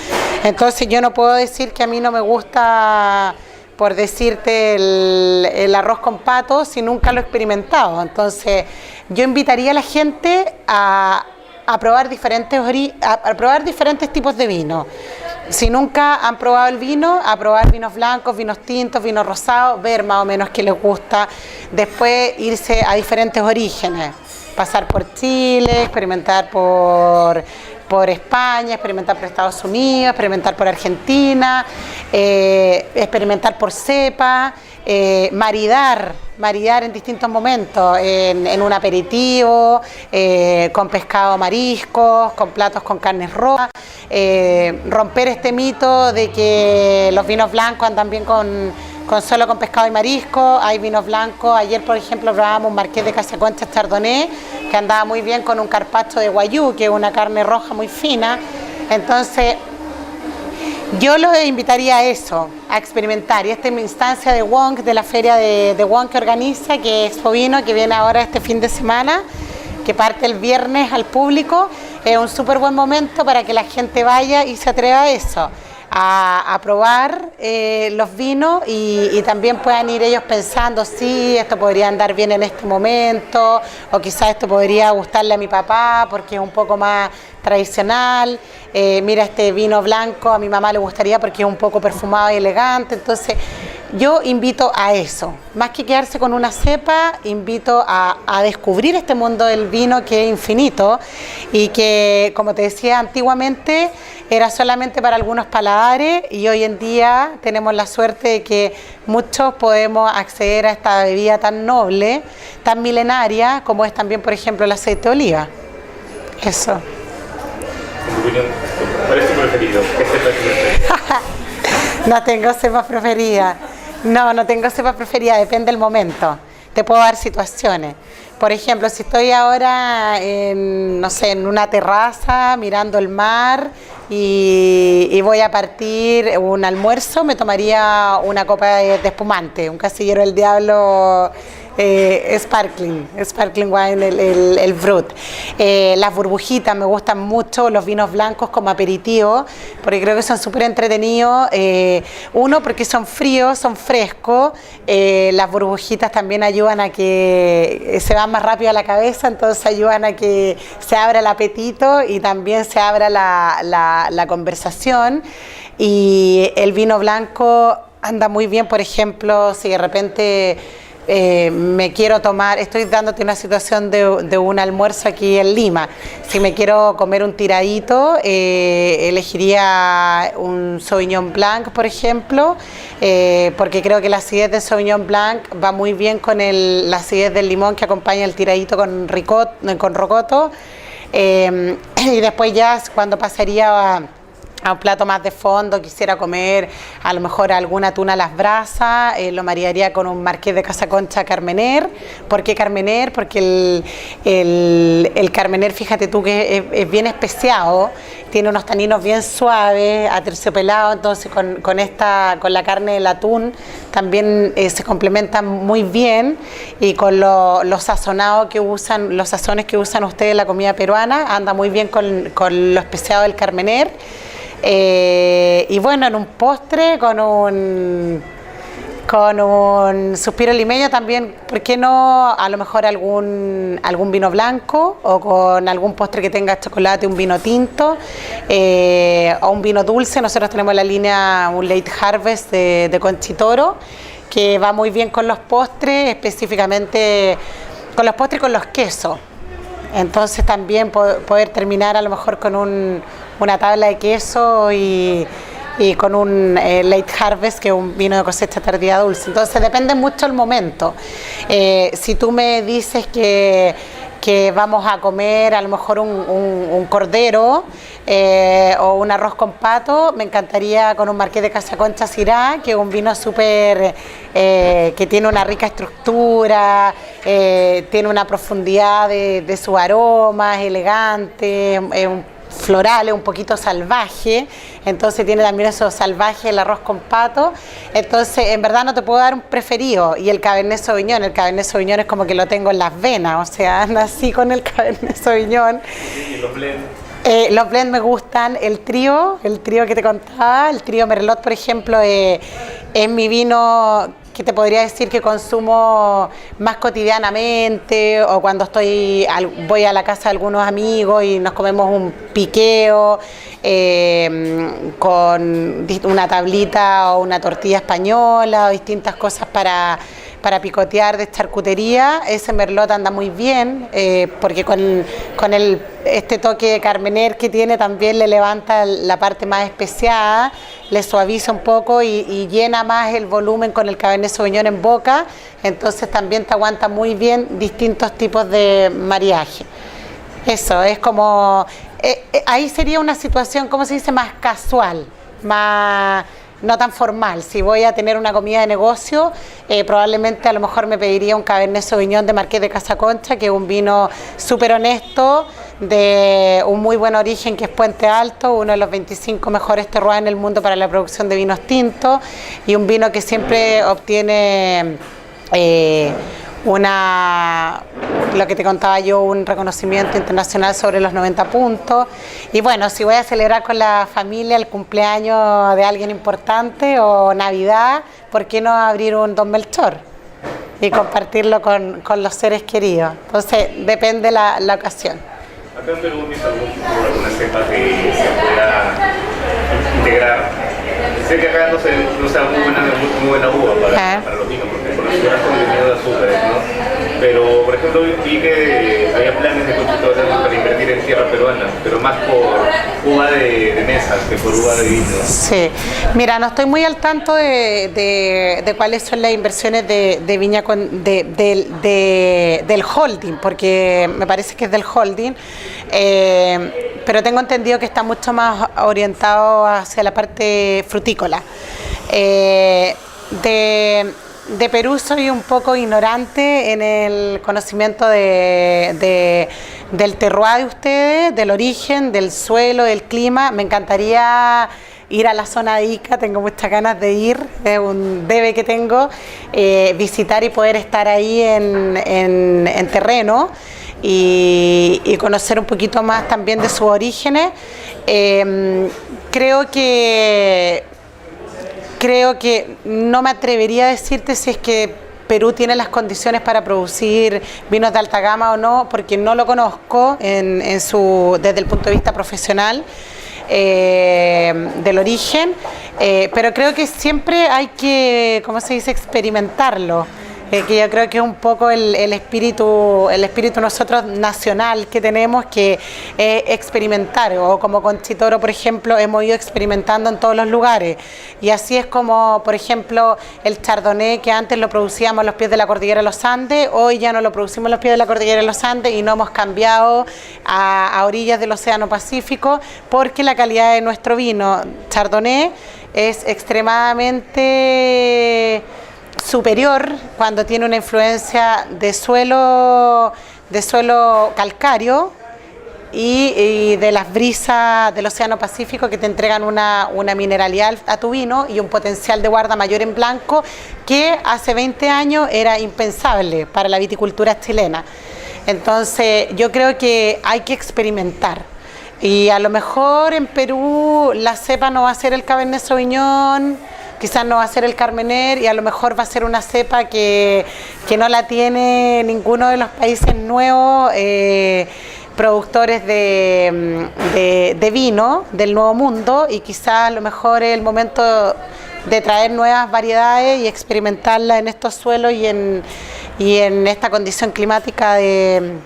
Speaker 1: Entonces yo no puedo decir que a mí no me gusta, por decirte, el arroz con pato si nunca lo he experimentado. Entonces yo invitaría a la gente a probar diferentes tipos de vino. Si nunca han probado el vino, a probar vinos blancos, vinos tintos, vinos rosados, ver más o menos qué les gusta. Después irse a diferentes orígenes, pasar por Chile, experimentar por España, experimentar por Estados Unidos, experimentar por Argentina, experimentar por cepa, maridar en distintos momentos, en un aperitivo, con pescado, mariscos, con platos con carnes rojas, romper este mito de que los vinos blancos andan bien solo con pescado y marisco. Hay vinos blancos, ayer por ejemplo probábamos un Marqués de Casaconcha Chardonnay que andaba muy bien con un carpaccio de guayú, que es una carne roja muy fina. Entonces yo los invitaría a eso, a experimentar. Y esta es mi instancia de Wong, de la feria de Wong que organiza, que es Expo Vino, que viene ahora este fin de semana, que parte el viernes al público. Es un súper buen momento para que la gente vaya y se atreva a eso, a probar los vinos y también puedan ir ellos pensando, sí, esto podría andar bien en este momento, o quizás esto podría gustarle a mi papá porque es un poco más tradicional. Mira, este vino blanco a mi mamá le gustaría porque es un poco perfumado y elegante. Entonces yo invito a eso, más que quedarse con una cepa, invito a descubrir este mundo del vino que es infinito y que, como te decía, antiguamente era solamente para algunos paladares y hoy en día tenemos la suerte de que muchos podemos acceder a esta bebida tan noble, tan milenaria, como es también, por ejemplo, el aceite de oliva. Eso.
Speaker 2: En tu opinión, ¿cuál es tu preferido? ¿Qué cepa es tu preferida?
Speaker 1: No tengo cepa preferida. No tengo cepa preferida, depende del momento. Te puedo dar situaciones. Por ejemplo, si estoy ahora en una terraza mirando el mar y voy a partir un almuerzo, me tomaría una copa de espumante, un Casillero del Diablo sparkling wine, el Brut. Las burbujitas me gustan mucho, los vinos blancos como aperitivo, porque creo que son súper entretenidos. Uno, porque son fríos, son frescos. Las burbujitas también ayudan a que se van más rápido a la cabeza, entonces ayudan a que se abra el apetito y también se abra la conversación. Y el vino blanco anda muy bien, por ejemplo, si de repente me quiero tomar, estoy dándote una situación de un almuerzo aquí en Lima. Si me quiero comer un tiradito, elegiría un Sauvignon Blanc, por ejemplo, porque creo que la acidez del Sauvignon Blanc va muy bien con la acidez del limón que acompaña el tiradito con rocoto. Y después ya cuando pasaría a un plato más de fondo, quisiera comer a lo mejor alguna tuna a las brasas, lo maridaría con un Marqués de Casaconcha Carmener. ¿Por qué Carmener? Porque el Carmener, fíjate tú que es bien especiado, tiene unos taninos bien suaves, aterciopelados, entonces con la carne del atún también se complementan muy bien, y con los sazonados que usan, los sazones que usan ustedes en la comida peruana, anda muy bien con lo especiado del Carmener. Y bueno, en un postre con un suspiro limeño también, ¿por qué no? A lo mejor algún vino blanco, o con algún postre que tenga chocolate, un vino tinto, o un vino dulce. Nosotros tenemos la línea, un Late Harvest de Conchitoro, que va muy bien con los postres, específicamente con los postres y con los quesos. Entonces también poder terminar a lo mejor con una tabla de queso y con un Late Harvest, que es un vino de cosecha tardía dulce. Entonces depende mucho el momento. Si tú me dices que que vamos a comer a lo mejor un cordero o un arroz con pato, me encantaría con un Marqués de Casa Concha Syrah, que es un vino súper, que tiene una rica estructura, tiene una profundidad de su aroma, es elegante, floral, es un poquito salvaje, entonces tiene también eso salvaje el arroz con pato. Entonces en verdad no te puedo dar un preferido. Y el Cabernet Sauvignon es como que lo tengo en las venas, o sea, nací con el Cabernet Sauvignon.
Speaker 2: ¿Y los blends?
Speaker 1: Los blends me gustan, el trío que te contaba, el trío Merlot, por ejemplo, es mi vino que te podría decir que consumo más cotidianamente, o cuando voy a la casa de algunos amigos y nos comemos un piqueo con una tablita o una tortilla española o distintas cosas para picotear de charcutería. Ese Merlot anda muy bien, porque con este toque de Carmener que tiene también le levanta la parte más especiada, le suaviza un poco y llena más el volumen con el Cabernet Sauvignon en boca, entonces también te aguanta muy bien distintos tipos de mariaje. Eso, es como, ahí sería una situación, ¿cómo se dice?, más casual, más... no tan formal. Si voy a tener una comida de negocio, probablemente a lo mejor me pediría un Cabernet Sauvignon de Marqués de Casa Concha, que es un vino súper honesto, de un muy buen origen, que es Puente Alto, uno de los 25 mejores terroirs en el mundo para la producción de vinos tintos, y un vino que siempre obtiene lo que te contaba yo, un reconocimiento internacional sobre los 90 puntos. Y bueno, si voy a celebrar con la familia el cumpleaños de alguien importante o Navidad, ¿por qué no abrir un Don Melchor y compartirlo con los seres queridos? Entonces, depende la ocasión.
Speaker 2: Acá en Perú, ¿viste alguna cepa que se pueda integrar? Sé que acá no sea muy buena uva para los vinos, porque por la ciudad con contenido de azúcares, ¿no? Pero, por ejemplo, vi que había planes de constructores para invertir en tierra peruana, pero más por uva de mesas que por uva de vino.
Speaker 1: Sí, mira, no estoy muy al tanto de cuáles son las inversiones de viña del holding, porque me parece que es del holding, pero tengo entendido que está mucho más orientado hacia la parte frutícola. De Perú soy un poco ignorante en el conocimiento del terroir de ustedes, del origen, del suelo, del clima. Me encantaría ir a la zona de Ica, tengo muchas ganas de ir, es un debe que tengo, visitar y poder estar ahí en terreno y conocer un poquito más también de sus orígenes. Creo que no me atrevería a decirte si es que Perú tiene las condiciones para producir vinos de alta gama o no, porque no lo conozco desde el punto de vista profesional del origen, pero creo que siempre hay que, ¿cómo se dice?, experimentarlo. Que yo creo que es un poco el espíritu nosotros nacional que tenemos, que es experimentar, o como Conchitoro, por ejemplo, hemos ido experimentando en todos los lugares, y así es como, por ejemplo, el Chardonnay, que antes lo producíamos a los pies de la cordillera de los Andes, hoy ya no lo producimos a los pies de la cordillera de los Andes y no hemos cambiado a orillas del Océano Pacífico, porque la calidad de nuestro vino Chardonnay es extremadamente superior cuando tiene una influencia de suelo calcáreo y de las brisas del Océano Pacífico, que te entregan una mineralidad a tu vino y un potencial de guarda mayor en blanco, que hace 20 años era impensable para la viticultura chilena. Entonces yo creo que hay que experimentar, y a lo mejor en Perú la cepa no va a ser el Cabernet Sauvignon, quizás no va a ser el Carmener, y a lo mejor va a ser una cepa que no la tiene ninguno de los países nuevos productores de vino del Nuevo Mundo, y quizás a lo mejor es el momento de traer nuevas variedades y experimentarlas en estos suelos y en esta condición climática en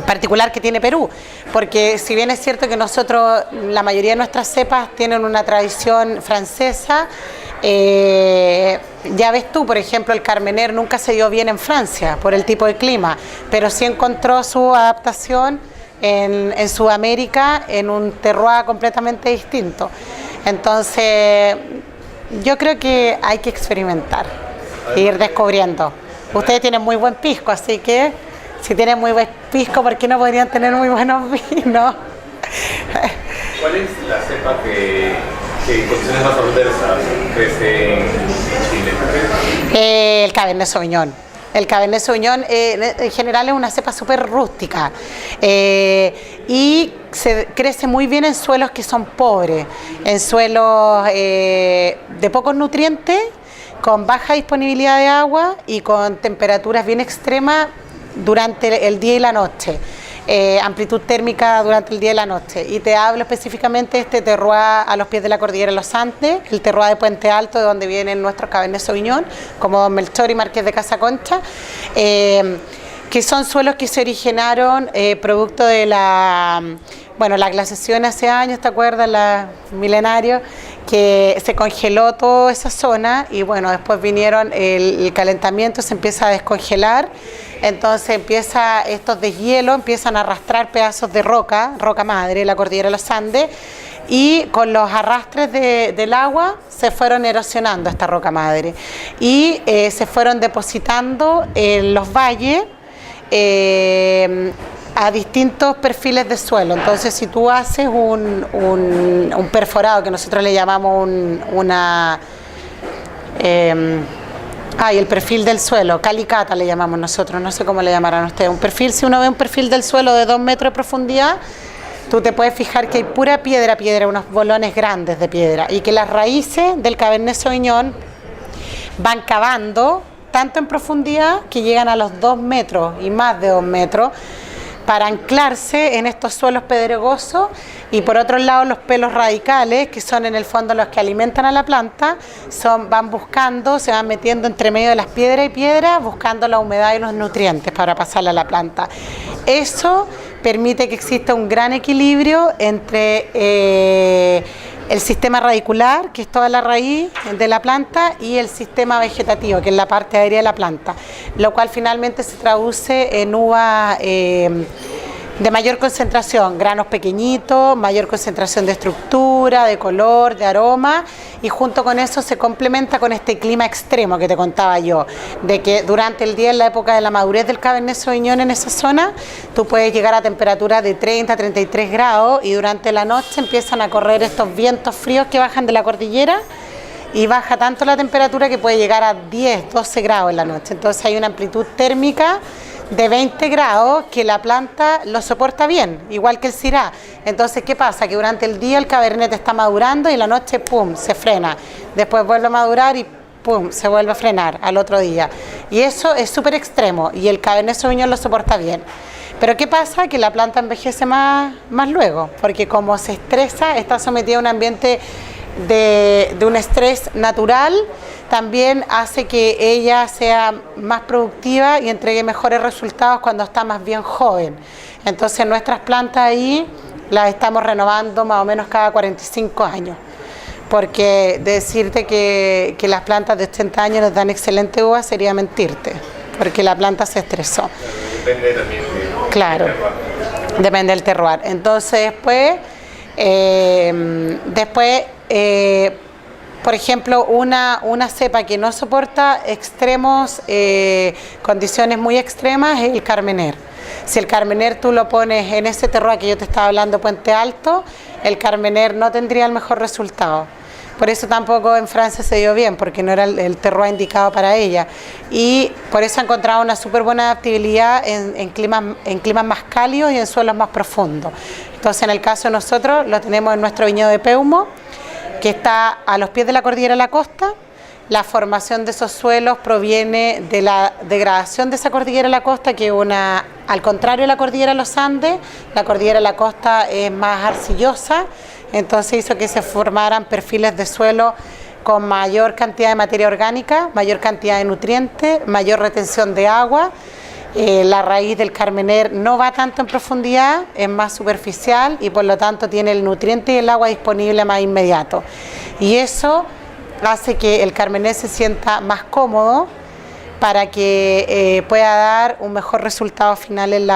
Speaker 1: particular que tiene Perú, porque si bien es cierto que nosotros, la mayoría de nuestras cepas tienen una tradición francesa, Ya ves tú, por ejemplo, el Carmener nunca se dio bien en Francia por el tipo de clima, pero sí encontró su adaptación en Sudamérica en un terroir completamente distinto. Entonces, yo creo que hay que experimentar e ir descubriendo. Ustedes tienen muy buen pisco, así que si tienen muy buen pisco, ¿por qué no podrían tener muy buenos vinos?
Speaker 2: ¿Cuál es la cepa que en condiciones más adversas crece en Chile?
Speaker 1: El Cabernet Sauvignon. El Cabernet Sauvignon en general es una cepa súper rústica y crece muy bien en suelos que son pobres, en suelos de pocos nutrientes, con baja disponibilidad de agua y con temperaturas bien extremas durante el día y la noche. Amplitud térmica durante el día y la noche. Y te hablo específicamente de este terroir a los pies de la cordillera de los Andes, el terroir de Puente Alto, de donde vienen nuestros Cabernet Sauvignon, como Don Melchor y Marqués de Casaconcha, que son suelos que se originaron producto de la glaciación hace años, ¿te acuerdas? Milenario, que se congeló toda esa zona y bueno, después vinieron el calentamiento, se empieza a descongelar. Entonces estos deshielos empiezan a arrastrar pedazos de roca madre, la cordillera de los Andes, y con los arrastres del agua se fueron erosionando esta roca madre y se fueron depositando en los valles a distintos perfiles de suelo. Entonces, si tú haces un perforado, que nosotros le llamamos el perfil del suelo, calicata le llamamos nosotros, no sé cómo le llamarán ustedes. Un perfil, si uno ve un perfil del suelo de 2 metros de profundidad, tú te puedes fijar que hay pura piedra, unos bolones grandes de piedra, y que las raíces del Cabernet Sauvignon van cavando tanto en profundidad que llegan a los 2 metros y más de 2 metros, para anclarse en estos suelos pedregosos. Y por otro lado, los pelos radicales, que son en el fondo los que alimentan a la planta, van buscando, se van metiendo entre medio de las piedras y piedras, buscando la humedad y los nutrientes para pasarla a la planta. Eso permite que exista un gran equilibrio entre el sistema radicular, que es toda la raíz de la planta, y el sistema vegetativo, que es la parte aérea de la planta, lo cual finalmente se traduce en uvas de mayor concentración, granos pequeñitos, mayor concentración de estructura, de color, de aroma, y junto con eso se complementa con este clima extremo que te contaba yo, de que durante el día, en la época de la madurez del Cabernet Sauvignon en esa zona, tú puedes llegar a temperaturas de 30 a 33 grados, y durante la noche empiezan a correr estos vientos fríos que bajan de la cordillera, y baja tanto la temperatura que puede llegar a 10, 12 grados en la noche. Entonces hay una amplitud térmica de 20 grados que la planta lo soporta bien, igual que el Syrah. Entonces, ¿qué pasa? Que durante el día el Cabernet está madurando y en la noche, ¡pum!, se frena. Después vuelve a madurar y ¡pum!, se vuelve a frenar al otro día. Y eso es súper extremo y el Cabernet Sauvignon lo soporta bien. Pero ¿qué pasa? Que la planta envejece más luego, porque como se estresa, está sometida a un ambiente de un estrés natural, también hace que ella sea más productiva y entregue mejores resultados cuando está más bien joven. Entonces nuestras plantas ahí las estamos renovando más o menos cada 45 años, porque decirte que las plantas de 80 años nos dan excelente uva sería mentirte, porque la planta se estresó.
Speaker 2: Depende también
Speaker 1: claro, depende del terroir. Entonces por ejemplo, una cepa que no soporta condiciones muy extremas es el Carmener. Si el Carmener tú lo pones en ese terroir que yo te estaba hablando, Puente Alto, el Carmener no tendría el mejor resultado. Por eso tampoco en Francia se dio bien, porque no era el terroir indicado para ella. Y por eso ha encontrado una súper buena adaptabilidad en climas más cálidos y en suelos más profundos. Entonces, en el caso de nosotros, lo tenemos en nuestro viñedo de Peumo, que está a los pies de la cordillera de la costa. La formación de esos suelos proviene de la degradación de esa cordillera de la costa, que al contrario de la cordillera de los Andes, la cordillera de la costa es más arcillosa, entonces hizo que se formaran perfiles de suelo con mayor cantidad de materia orgánica, mayor cantidad de nutrientes, mayor retención de agua. La raíz del Carmener no va tanto en profundidad, es más superficial y por lo tanto tiene el nutriente y el agua disponible más inmediato. Y eso hace que el carmener se sienta más cómodo para que pueda dar un mejor resultado final en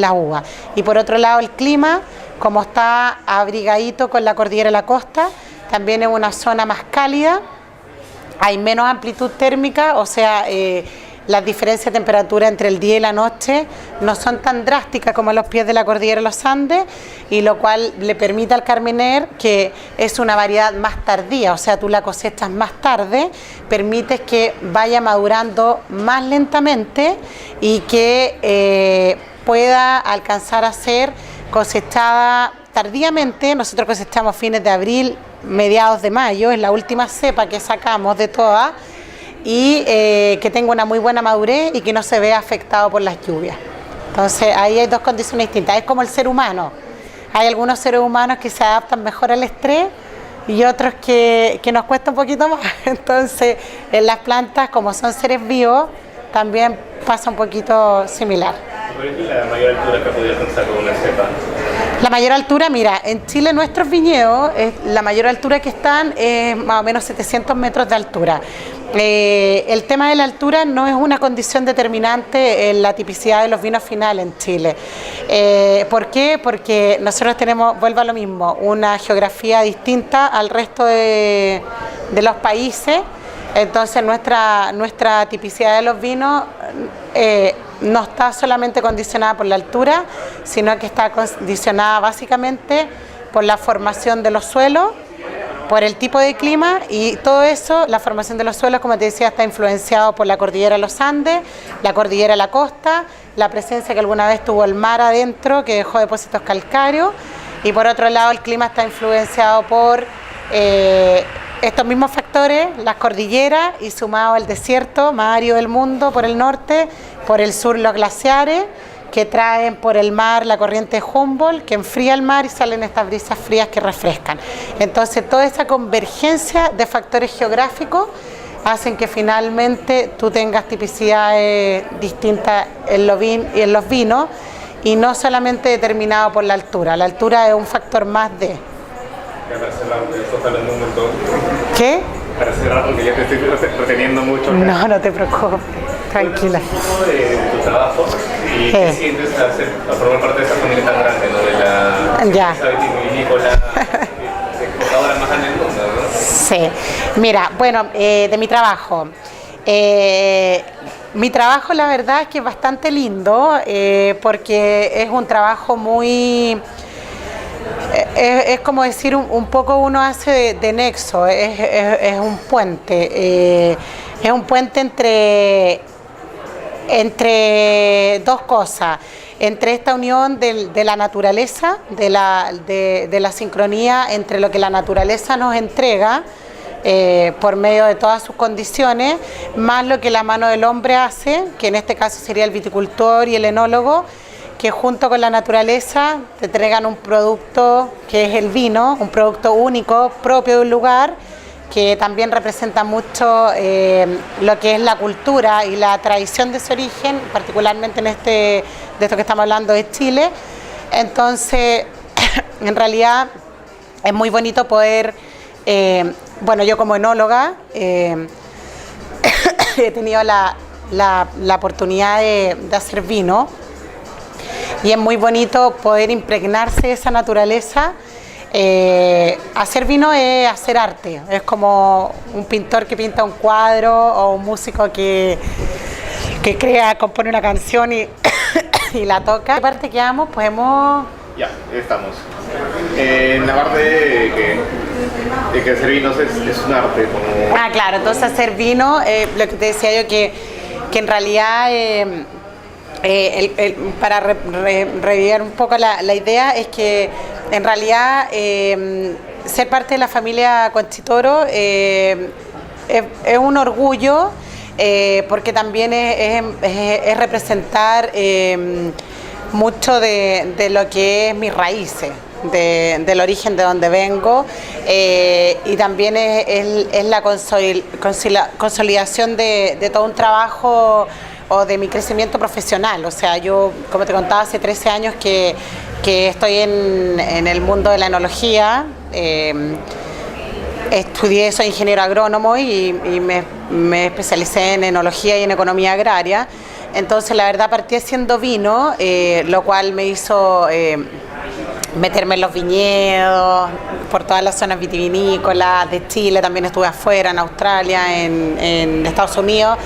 Speaker 1: la uva. Y por otro lado, el clima, como está abrigadito con la cordillera de la costa, también es una zona más cálida, hay menos amplitud térmica, o sea, las diferencias de temperatura entre el día y la noche no son tan drásticas como en los pies de la cordillera de los Andes, y lo cual le permite al carmener, que es una variedad más tardía, o sea, tú la cosechas más tarde, permites que vaya madurando más lentamente y que pueda alcanzar a ser cosechada tardíamente. Nosotros cosechamos fines de abril, mediados de mayo, es la última cepa que sacamos de todas, y que tenga una muy buena madurez y que no se vea afectado por las lluvias. Entonces ahí hay dos condiciones distintas, es como el ser humano, hay algunos seres humanos que se adaptan mejor al estrés y otros que nos cuesta un poquito más. Entonces en las plantas, como son seres vivos, también pasa un poquito similar.
Speaker 2: ¿Cuál es la mayor altura que ha podido alcanzar con una cepa?
Speaker 1: La mayor altura, mira, en Chile nuestros viñedos, la mayor altura que están es más o menos 700 metros de altura. El tema de la altura no es una condición determinante en la tipicidad de los vinos finales en Chile. ¿Por qué? Porque nosotros tenemos, vuelvo a lo mismo, una geografía distinta al resto de los países. Entonces nuestra tipicidad de los vinos no está solamente condicionada por la altura, sino que está condicionada básicamente por la formación de los suelos, por el tipo de clima, y todo eso, la formación de los suelos, como te decía, está influenciado por la cordillera de los Andes, la cordillera de la costa, la presencia que alguna vez tuvo el mar adentro, que dejó depósitos calcáreos, y por otro lado el clima está influenciado por estos mismos factores, las cordilleras, y sumado al desierto más árido del mundo por el norte, por el sur los glaciares, que traen por el mar la corriente de Humboldt, que enfría el mar y salen estas brisas frías que refrescan. Entonces toda esa convergencia de factores geográficos hacen que finalmente tú tengas tipicidades distintas en los vinos, y no solamente determinado por la altura. La altura es un factor más de...
Speaker 2: Para cerrar, porque estás hablando un montón.
Speaker 1: ¿Qué?
Speaker 2: Para cerrar, porque ya te estoy reteniendo mucho acá.
Speaker 1: No te preocupes, tranquila.
Speaker 2: Un poco de tu trabajo y qué sientes a formar parte de esta familia tan grande, ¿no? De la
Speaker 1: Ya.
Speaker 2: vitivinícola, exportadora más grande del mundo, ¿no?
Speaker 1: Sí, mira, bueno, de mi trabajo. Mi trabajo, la verdad es que es bastante lindo, porque es un trabajo muy... Es como decir, un poco uno hace de nexo, es un puente. Es un puente entre dos cosas, entre esta unión de la naturaleza, de la sincronía entre lo que la naturaleza nos entrega, por medio de todas sus condiciones, más lo que la mano del hombre hace, que en este caso sería el viticultor y el enólogo, que junto con la naturaleza te entregan un producto que es el vino, un producto único, propio de un lugar, que también representa mucho lo que es la cultura y la tradición de ese origen, particularmente de esto que estamos hablando de Chile. Entonces, en realidad es muy bonito poder, bueno, yo como enóloga he tenido la oportunidad de hacer vino, y es muy bonito poder impregnarse de esa naturaleza. Hacer vino es hacer arte, es como un pintor que pinta un cuadro o un músico que compone una canción y, y la toca. ¿Qué parte quedamos? Pues hemos...
Speaker 2: Ya, estamos. En la parte de que hacer vinos es un arte. Como...
Speaker 1: Ah, claro, entonces hacer vino, lo que te decía yo, que en realidad... para revivir un poco la idea, es que en realidad ser parte de la familia Conchitoro es un orgullo, porque también es representar mucho de lo que es mis raíces, del origen de donde vengo, y también es la consolidación de todo un trabajo o de mi crecimiento profesional. O sea, yo, como te contaba, hace 13 años que estoy en el mundo de la enología, estudié, soy ingeniero agrónomo y me especialicé en enología y en economía agraria. Entonces la verdad partí haciendo vino, lo cual me hizo meterme en los viñedos, por todas las zonas vitivinícolas de Chile, también estuve afuera, en Australia, en Estados Unidos,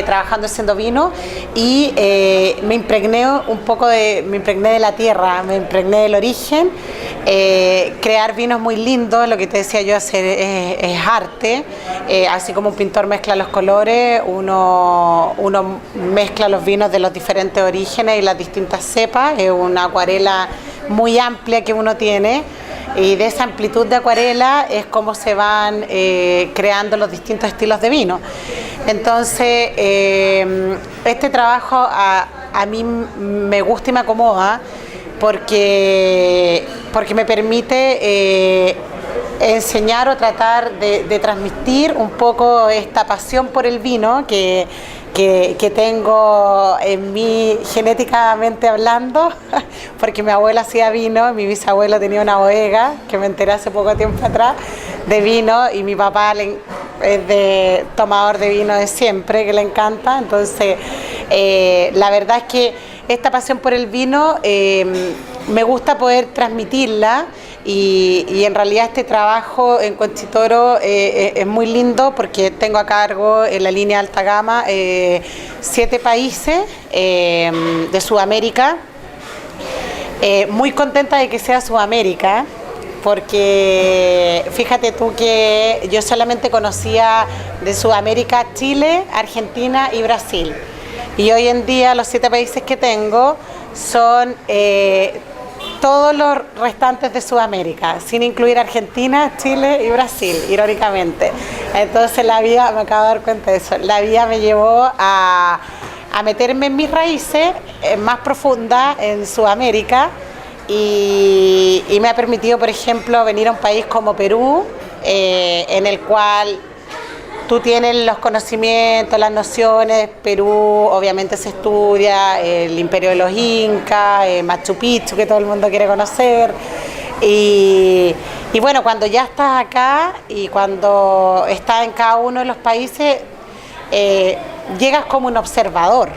Speaker 1: trabajando haciendo vino y me impregné de la tierra, me impregné del origen. Crear vinos muy lindos, lo que te decía yo, hacer es arte, así como un pintor mezcla los colores, uno mezcla los vinos de los diferentes orígenes y las distintas cepas, es una acuarela muy amplia que uno tiene y de esa amplitud de acuarela es como se van creando los distintos estilos de vino. Entonces este trabajo a mí me gusta y me acomoda porque me permite enseñar o tratar de transmitir un poco esta pasión por el vino que tengo en mí genéticamente hablando, porque mi abuela hacía vino, mi bisabuelo tenía una bodega, que me enteré hace poco tiempo atrás, de vino, y mi papá es tomador de vino de siempre, que le encanta. Entonces la verdad es que esta pasión por el vino me gusta poder transmitirla. Y en realidad este trabajo en Conchitoro es muy lindo porque tengo a cargo en la línea alta gama 7 países de Sudamérica. Muy contenta de que sea Sudamérica porque fíjate tú que yo solamente conocía de Sudamérica Chile, Argentina y Brasil. Y hoy en día los 7 países que tengo son todos los restantes de Sudamérica, sin incluir Argentina, Chile y Brasil, irónicamente. Entonces la vida, me acabo de dar cuenta de eso, la vida me llevó a meterme en mis raíces más profundas en Sudamérica y me ha permitido, por ejemplo, venir a un país como Perú, en el cual tú tienes los conocimientos, las nociones. Perú obviamente se estudia el imperio de los incas, Machu Picchu, que todo el mundo quiere conocer. Y bueno, cuando ya estás acá y cuando estás en cada uno de los países, llegas como un observador,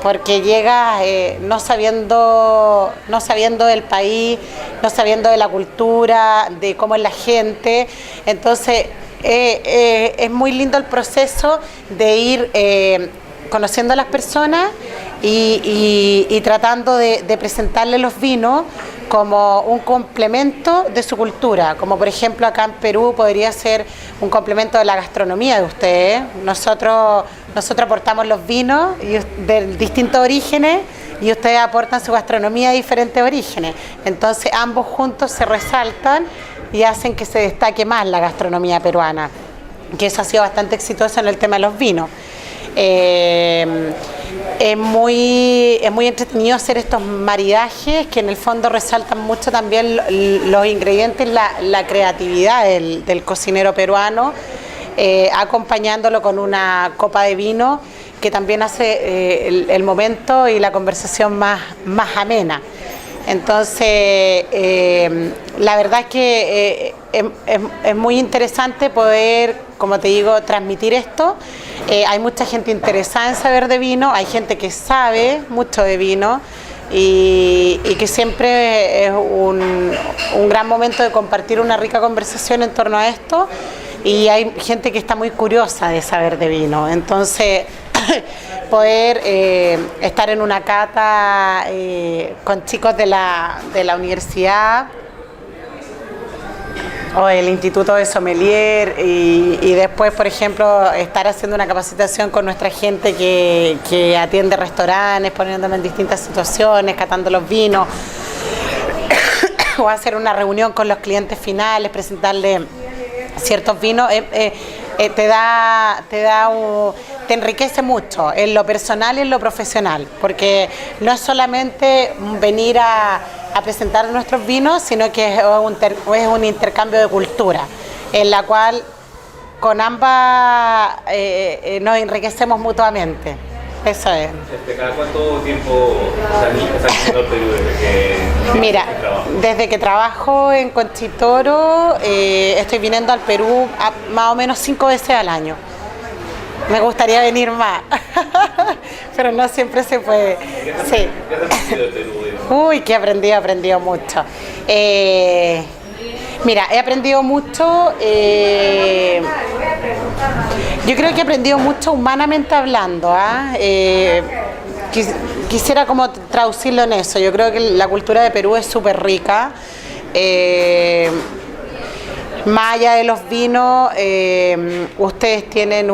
Speaker 1: porque llegas no sabiendo del país, no sabiendo de la cultura, de cómo es la gente. Entonces es muy lindo el proceso de ir conociendo a las personas y tratando de presentarles los vinos como un complemento de su cultura, como por ejemplo acá en Perú podría ser un complemento de la gastronomía de ustedes. Nosotros aportamos los vinos de distintos orígenes y ustedes aportan su gastronomía de diferentes orígenes. Entonces ambos juntos se resaltan y hacen que se destaque más la gastronomía peruana, que eso ha sido bastante exitoso en el tema de los vinos. Es muy entretenido hacer estos maridajes que en el fondo resaltan mucho también los ingredientes, la creatividad del cocinero peruano, acompañándolo con una copa de vino que también hace el momento y la conversación más amena. Entonces, la verdad es que es muy interesante poder, como te digo, transmitir esto. Hay mucha gente interesada en saber de vino, hay gente que sabe mucho de vino y que siempre es un gran momento de compartir una rica conversación en torno a esto. Y hay gente que está muy curiosa de saber de vino. Entonces, poder estar en una cata con chicos de la universidad o el Instituto de Sommelier y después, por ejemplo, estar haciendo una capacitación con nuestra gente que atiende restaurantes, poniéndome en distintas situaciones, catando los vinos, o hacer una reunión con los clientes finales, presentarle ciertos vinos, te enriquece mucho en lo personal y en lo profesional, porque no es solamente venir a presentar nuestros vinos, sino que es un intercambio de cultura, en la cual con ambas nos enriquecemos mutuamente. Eso es.
Speaker 2: ¿Cada cuánto tiempo estás viniendo al Perú desde que
Speaker 1: Mira,
Speaker 2: trabajas?
Speaker 1: desde que trabajo en Conchitoro, estoy viniendo al Perú más o menos 5 veces al año. Me gustaría venir más, pero no siempre se puede.
Speaker 2: ¿Qué has
Speaker 1: Sí.
Speaker 2: aprendido del Perú?
Speaker 1: Uy, que he aprendido mucho. Mira, he aprendido mucho, yo creo que he aprendido mucho humanamente hablando, ¿ah? Quisiera como traducirlo en eso. Yo creo que la cultura de Perú es súper rica. Más allá de los vinos, ustedes tienen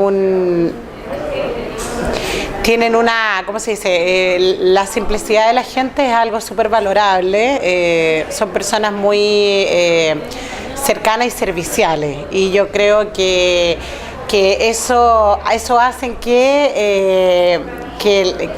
Speaker 1: una, ¿cómo se dice? La simplicidad de la gente es algo súper valorable. Son personas muy cercanas y serviciales. Y yo creo que eso hace que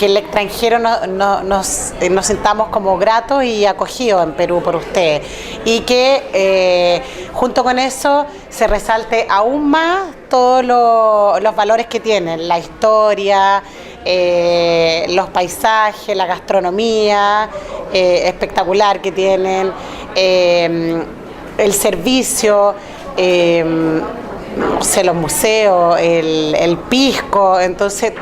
Speaker 1: el extranjero nos sintamos como gratos y acogidos en Perú por ustedes. Y que junto con eso se resalte aún más todos los valores que tienen, la historia, los paisajes, la gastronomía espectacular que tienen, el servicio, no sé, los museos, el pisco. Entonces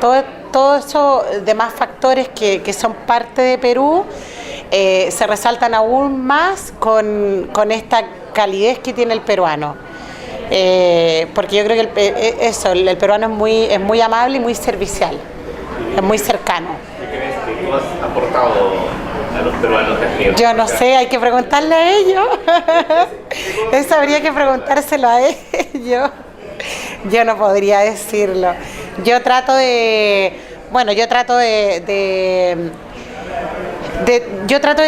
Speaker 1: todos esos demás factores que son parte de Perú se resaltan aún más con esta calidez que tiene el peruano. Porque yo creo que el peruano es muy amable y muy servicial, es muy cercano.
Speaker 2: ¿Qué crees que tú has aportado a los peruanos que has tenido?
Speaker 1: Yo no sé, hay que preguntarle a ellos. Eso habría que preguntárselo a ellos. Yo no podría decirlo. Yo trato de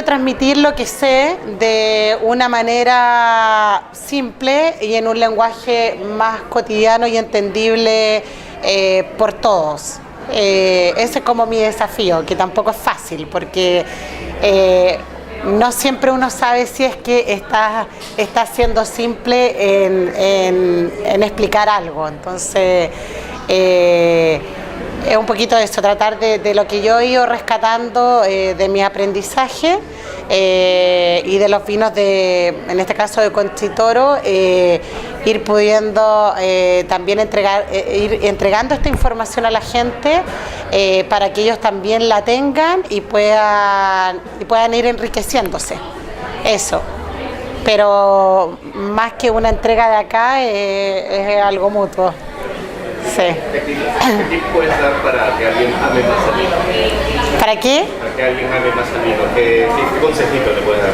Speaker 1: transmitir lo que sé de una manera simple y en un lenguaje más cotidiano y entendible por todos. Ese es como mi desafío, que tampoco es fácil, porque no siempre uno sabe si es que está siendo simple en explicar algo. Entonces, es un poquito de eso, tratar de lo que yo he ido rescatando de mi aprendizaje y de los vinos en este caso de Conchitoro, ir pudiendo también ir entregando esta información a la gente para que ellos también la tengan y puedan ir enriqueciéndose. Eso. Pero más que una entrega de acá, es algo mutuo. Sí.
Speaker 2: ¿Qué tip puedes dar para que alguien ame más al vino?
Speaker 1: ¿Para qué?
Speaker 2: Para que alguien ame más al vino. ¿Qué consejito le puedes dar?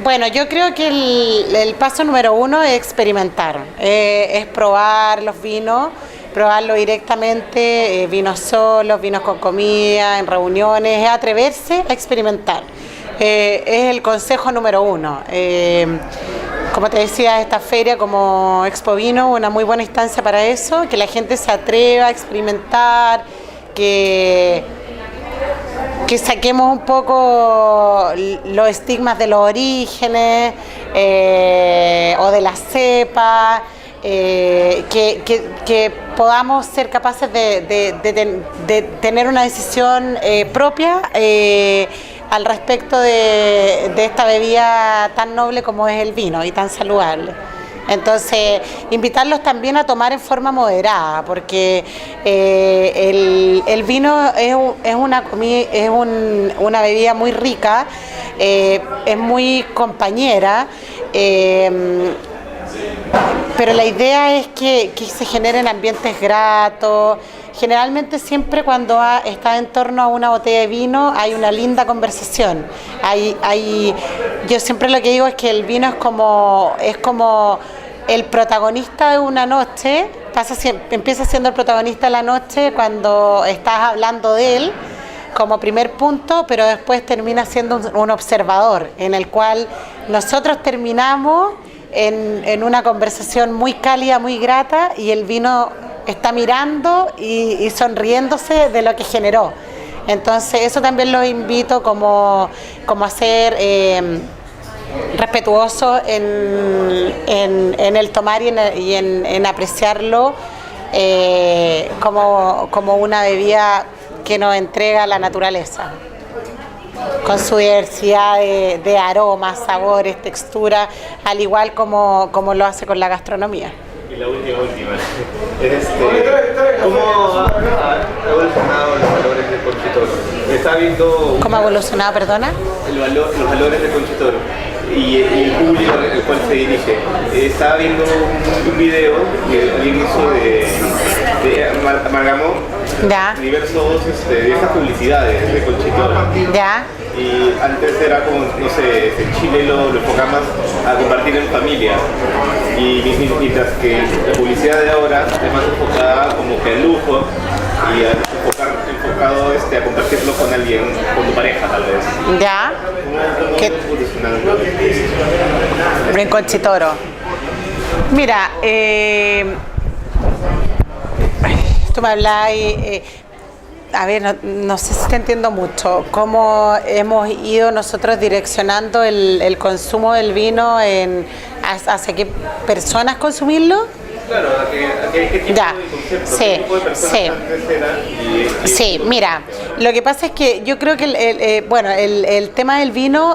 Speaker 1: Bueno, yo creo que el paso número 1 es experimentar, es probar los vinos, probarlo directamente, vinos solos, vinos con comida, en reuniones, es atreverse a experimentar. Es el consejo número 1. Como te decía, esta feria como Expo Vino, una muy buena instancia para eso, que la gente se atreva a experimentar, que saquemos un poco los estigmas de los orígenes o de la cepa, que podamos ser capaces de tener una decisión propia al respecto de esta bebida tan noble como es el vino y tan saludable. Entonces, invitarlos también a tomar en forma moderada, porque el vino es una bebida muy rica, es muy compañera, pero la idea es que se generen ambientes gratos. Generalmente siempre cuando está en torno a una botella de vino hay una linda conversación. Yo siempre lo que digo es que el vino es como el protagonista de una noche, empieza siendo el protagonista de la noche cuando estás hablando de él como primer punto, pero después termina siendo un observador, en el cual nosotros terminamos en una conversación muy cálida, muy grata, y el vino está mirando y sonriéndose de lo que generó. Entonces eso también los invito como a ser respetuosos en el tomar y en apreciarlo como una bebida que nos entrega la naturaleza, con su diversidad de aromas, sabores, texturas, al igual como lo hace con la gastronomía.
Speaker 2: Y la última, es ¿cómo ha evolucionado los valores de Conchitoro? Está viendo...
Speaker 1: ¿Cómo ha evolucionado, perdona?
Speaker 2: Los valores de Conchitoro y el público al cual se dirige. Estaba viendo un video que alguien hizo amalgamó diversas publicidades de Conchitoro.
Speaker 1: Ya.
Speaker 2: Y antes era como, no sé, en Chile lo enfocaba más a compartir en familia. Y mientras que la publicidad de ahora es más enfocada como que al lujo y enfocado a compartirlo con alguien, con tu pareja tal vez.
Speaker 1: Ya.
Speaker 2: ¿Cómo evolucionando?
Speaker 1: En Conchitoro. Mira, tú me hablabas a ver, no sé si te entiendo mucho, cómo hemos ido nosotros direccionando el consumo del vino hacia qué personas consumirlo.
Speaker 2: Claro, ¿a qué tipo
Speaker 1: ya.
Speaker 2: de concepto,
Speaker 1: Sí,
Speaker 2: qué tipo de personas
Speaker 1: sí.
Speaker 2: antes eran?
Speaker 1: Sí, mira, lo que pasa es que yo creo que el tema del vino,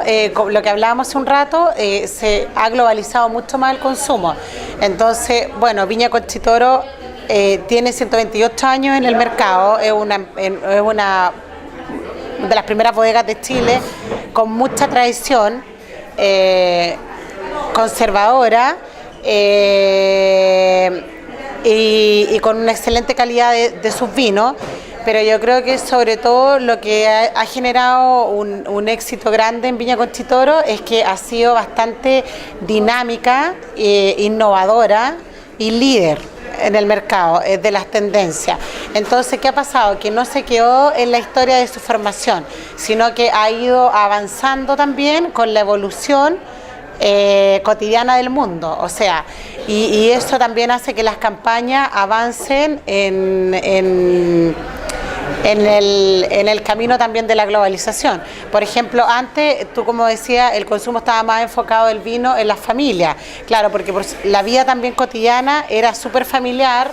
Speaker 1: lo que hablábamos hace un rato, se ha globalizado mucho más el consumo. Entonces, bueno, Viña Conchitoro tiene 128 años en el mercado, es una de las primeras bodegas de Chile con mucha tradición, conservadora y con una excelente calidad de sus vinos, pero yo creo que sobre todo lo que ha generado un éxito grande en Viña Conchitoro es que ha sido bastante dinámica, innovadora y líder en el mercado, de las tendencias. Entonces, ¿qué ha pasado? Que no se quedó en la historia de su formación, sino que ha ido avanzando también con la evolución cotidiana del mundo, o sea, y eso también hace que las campañas avancen en el camino también de la globalización. Por ejemplo, antes, tú como decías, el consumo estaba más enfocado del vino en las familias, claro, porque la vida también cotidiana era súper familiar.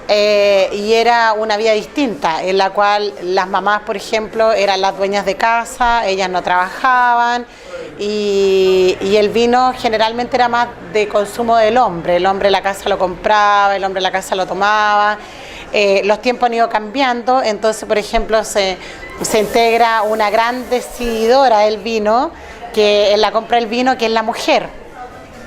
Speaker 1: Y era una vida distinta, en la cual las mamás, por ejemplo, eran las dueñas de casa, ellas no trabajaban y el vino generalmente era más de consumo del hombre. El hombre en la casa lo compraba, el hombre en la casa lo tomaba. Los tiempos han ido cambiando, entonces, por ejemplo, se integra una gran decididora del vino, que en la compra del vino, que es la mujer.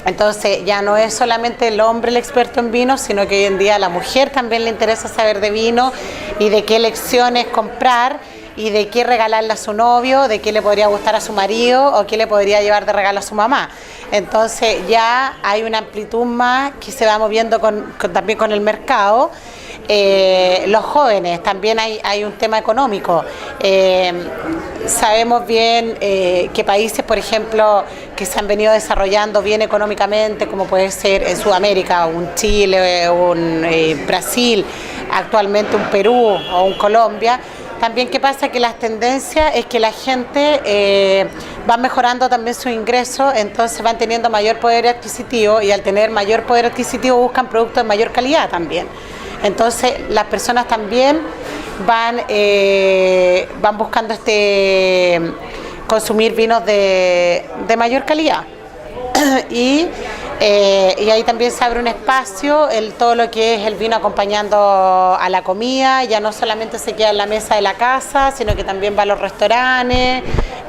Speaker 1: Entonces ya no es solamente el hombre el experto en vino, sino que hoy en día a la mujer también le interesa saber de vino y de qué lecciones comprar y de qué regalarle a su novio, de qué le podría gustar a su marido o qué le podría llevar de regalo a su mamá. Entonces ya hay una amplitud más que se va moviendo también con el mercado. Los jóvenes, también hay un tema económico. Sabemos bien que países, por ejemplo, que se han venido desarrollando bien económicamente, como puede ser en Sudamérica, un Chile, un Brasil, actualmente un Perú o un Colombia. También qué pasa, que las tendencias es que la gente va mejorando también su ingreso, entonces van teniendo mayor poder adquisitivo y al tener mayor poder adquisitivo buscan productos de mayor calidad también. Entonces las personas también van buscando consumir vinos de mayor calidad. Y ahí también se abre un espacio, todo lo que es el vino acompañando a la comida, ya no solamente se queda en la mesa de la casa, sino que también va a los restaurantes,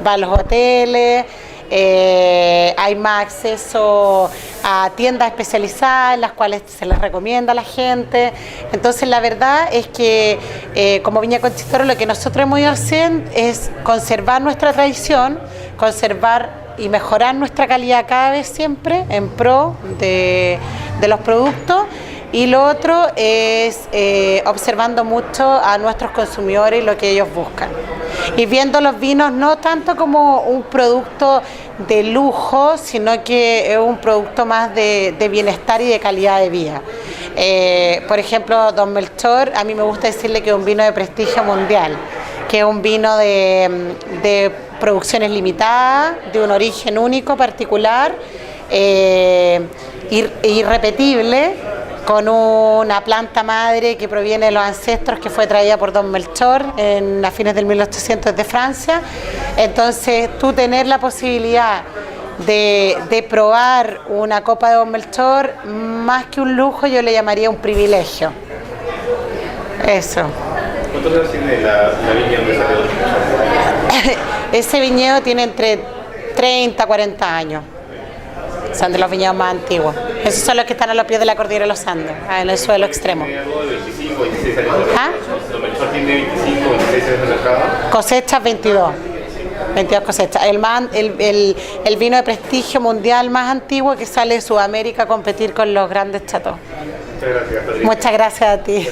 Speaker 1: va a los hoteles. Hay más acceso a tiendas especializadas en las cuales se les recomienda a la gente. Entonces la verdad es que como Viña Conchitoro lo que nosotros hemos ido haciendo es conservar nuestra tradición, conservar y mejorar nuestra calidad cada vez siempre en pro de los productos. Y lo otro es observando mucho a nuestros consumidores y lo que ellos buscan. Y viendo los vinos no tanto como un producto de lujo, sino que es un producto más de bienestar y de calidad de vida. Por ejemplo, Don Melchor, a mí me gusta decirle que es un vino de prestigio mundial, que es un vino de producciones limitadas, de un origen único, particular, irrepetible, con una planta madre que proviene de los ancestros, que fue traída por Don Melchor a fines del 1800 de Francia. Entonces, tú tener la posibilidad de probar una copa de Don Melchor, más que un lujo, yo le llamaría un privilegio. Eso.
Speaker 2: ¿Cuántos años tiene la viña donde sale Don Melchor?
Speaker 1: Ese viñedo tiene entre 30 y 40 años. Son de los viñedos más antiguos. Esos son los que están a los pies de la cordillera de los Andes, en el suelo extremo.
Speaker 2: ¿Tiene algo de 25 o 26 años de mercado?
Speaker 1: ¿Ah?
Speaker 2: Don Melchor tiene 25 o 26 años de mercado.
Speaker 1: Cosechas 22 cosechas. El vino de prestigio mundial más antiguo que sale de Sudamérica a competir con los grandes chateaux.
Speaker 2: Muchas gracias, Patricia.
Speaker 1: Muchas gracias a ti.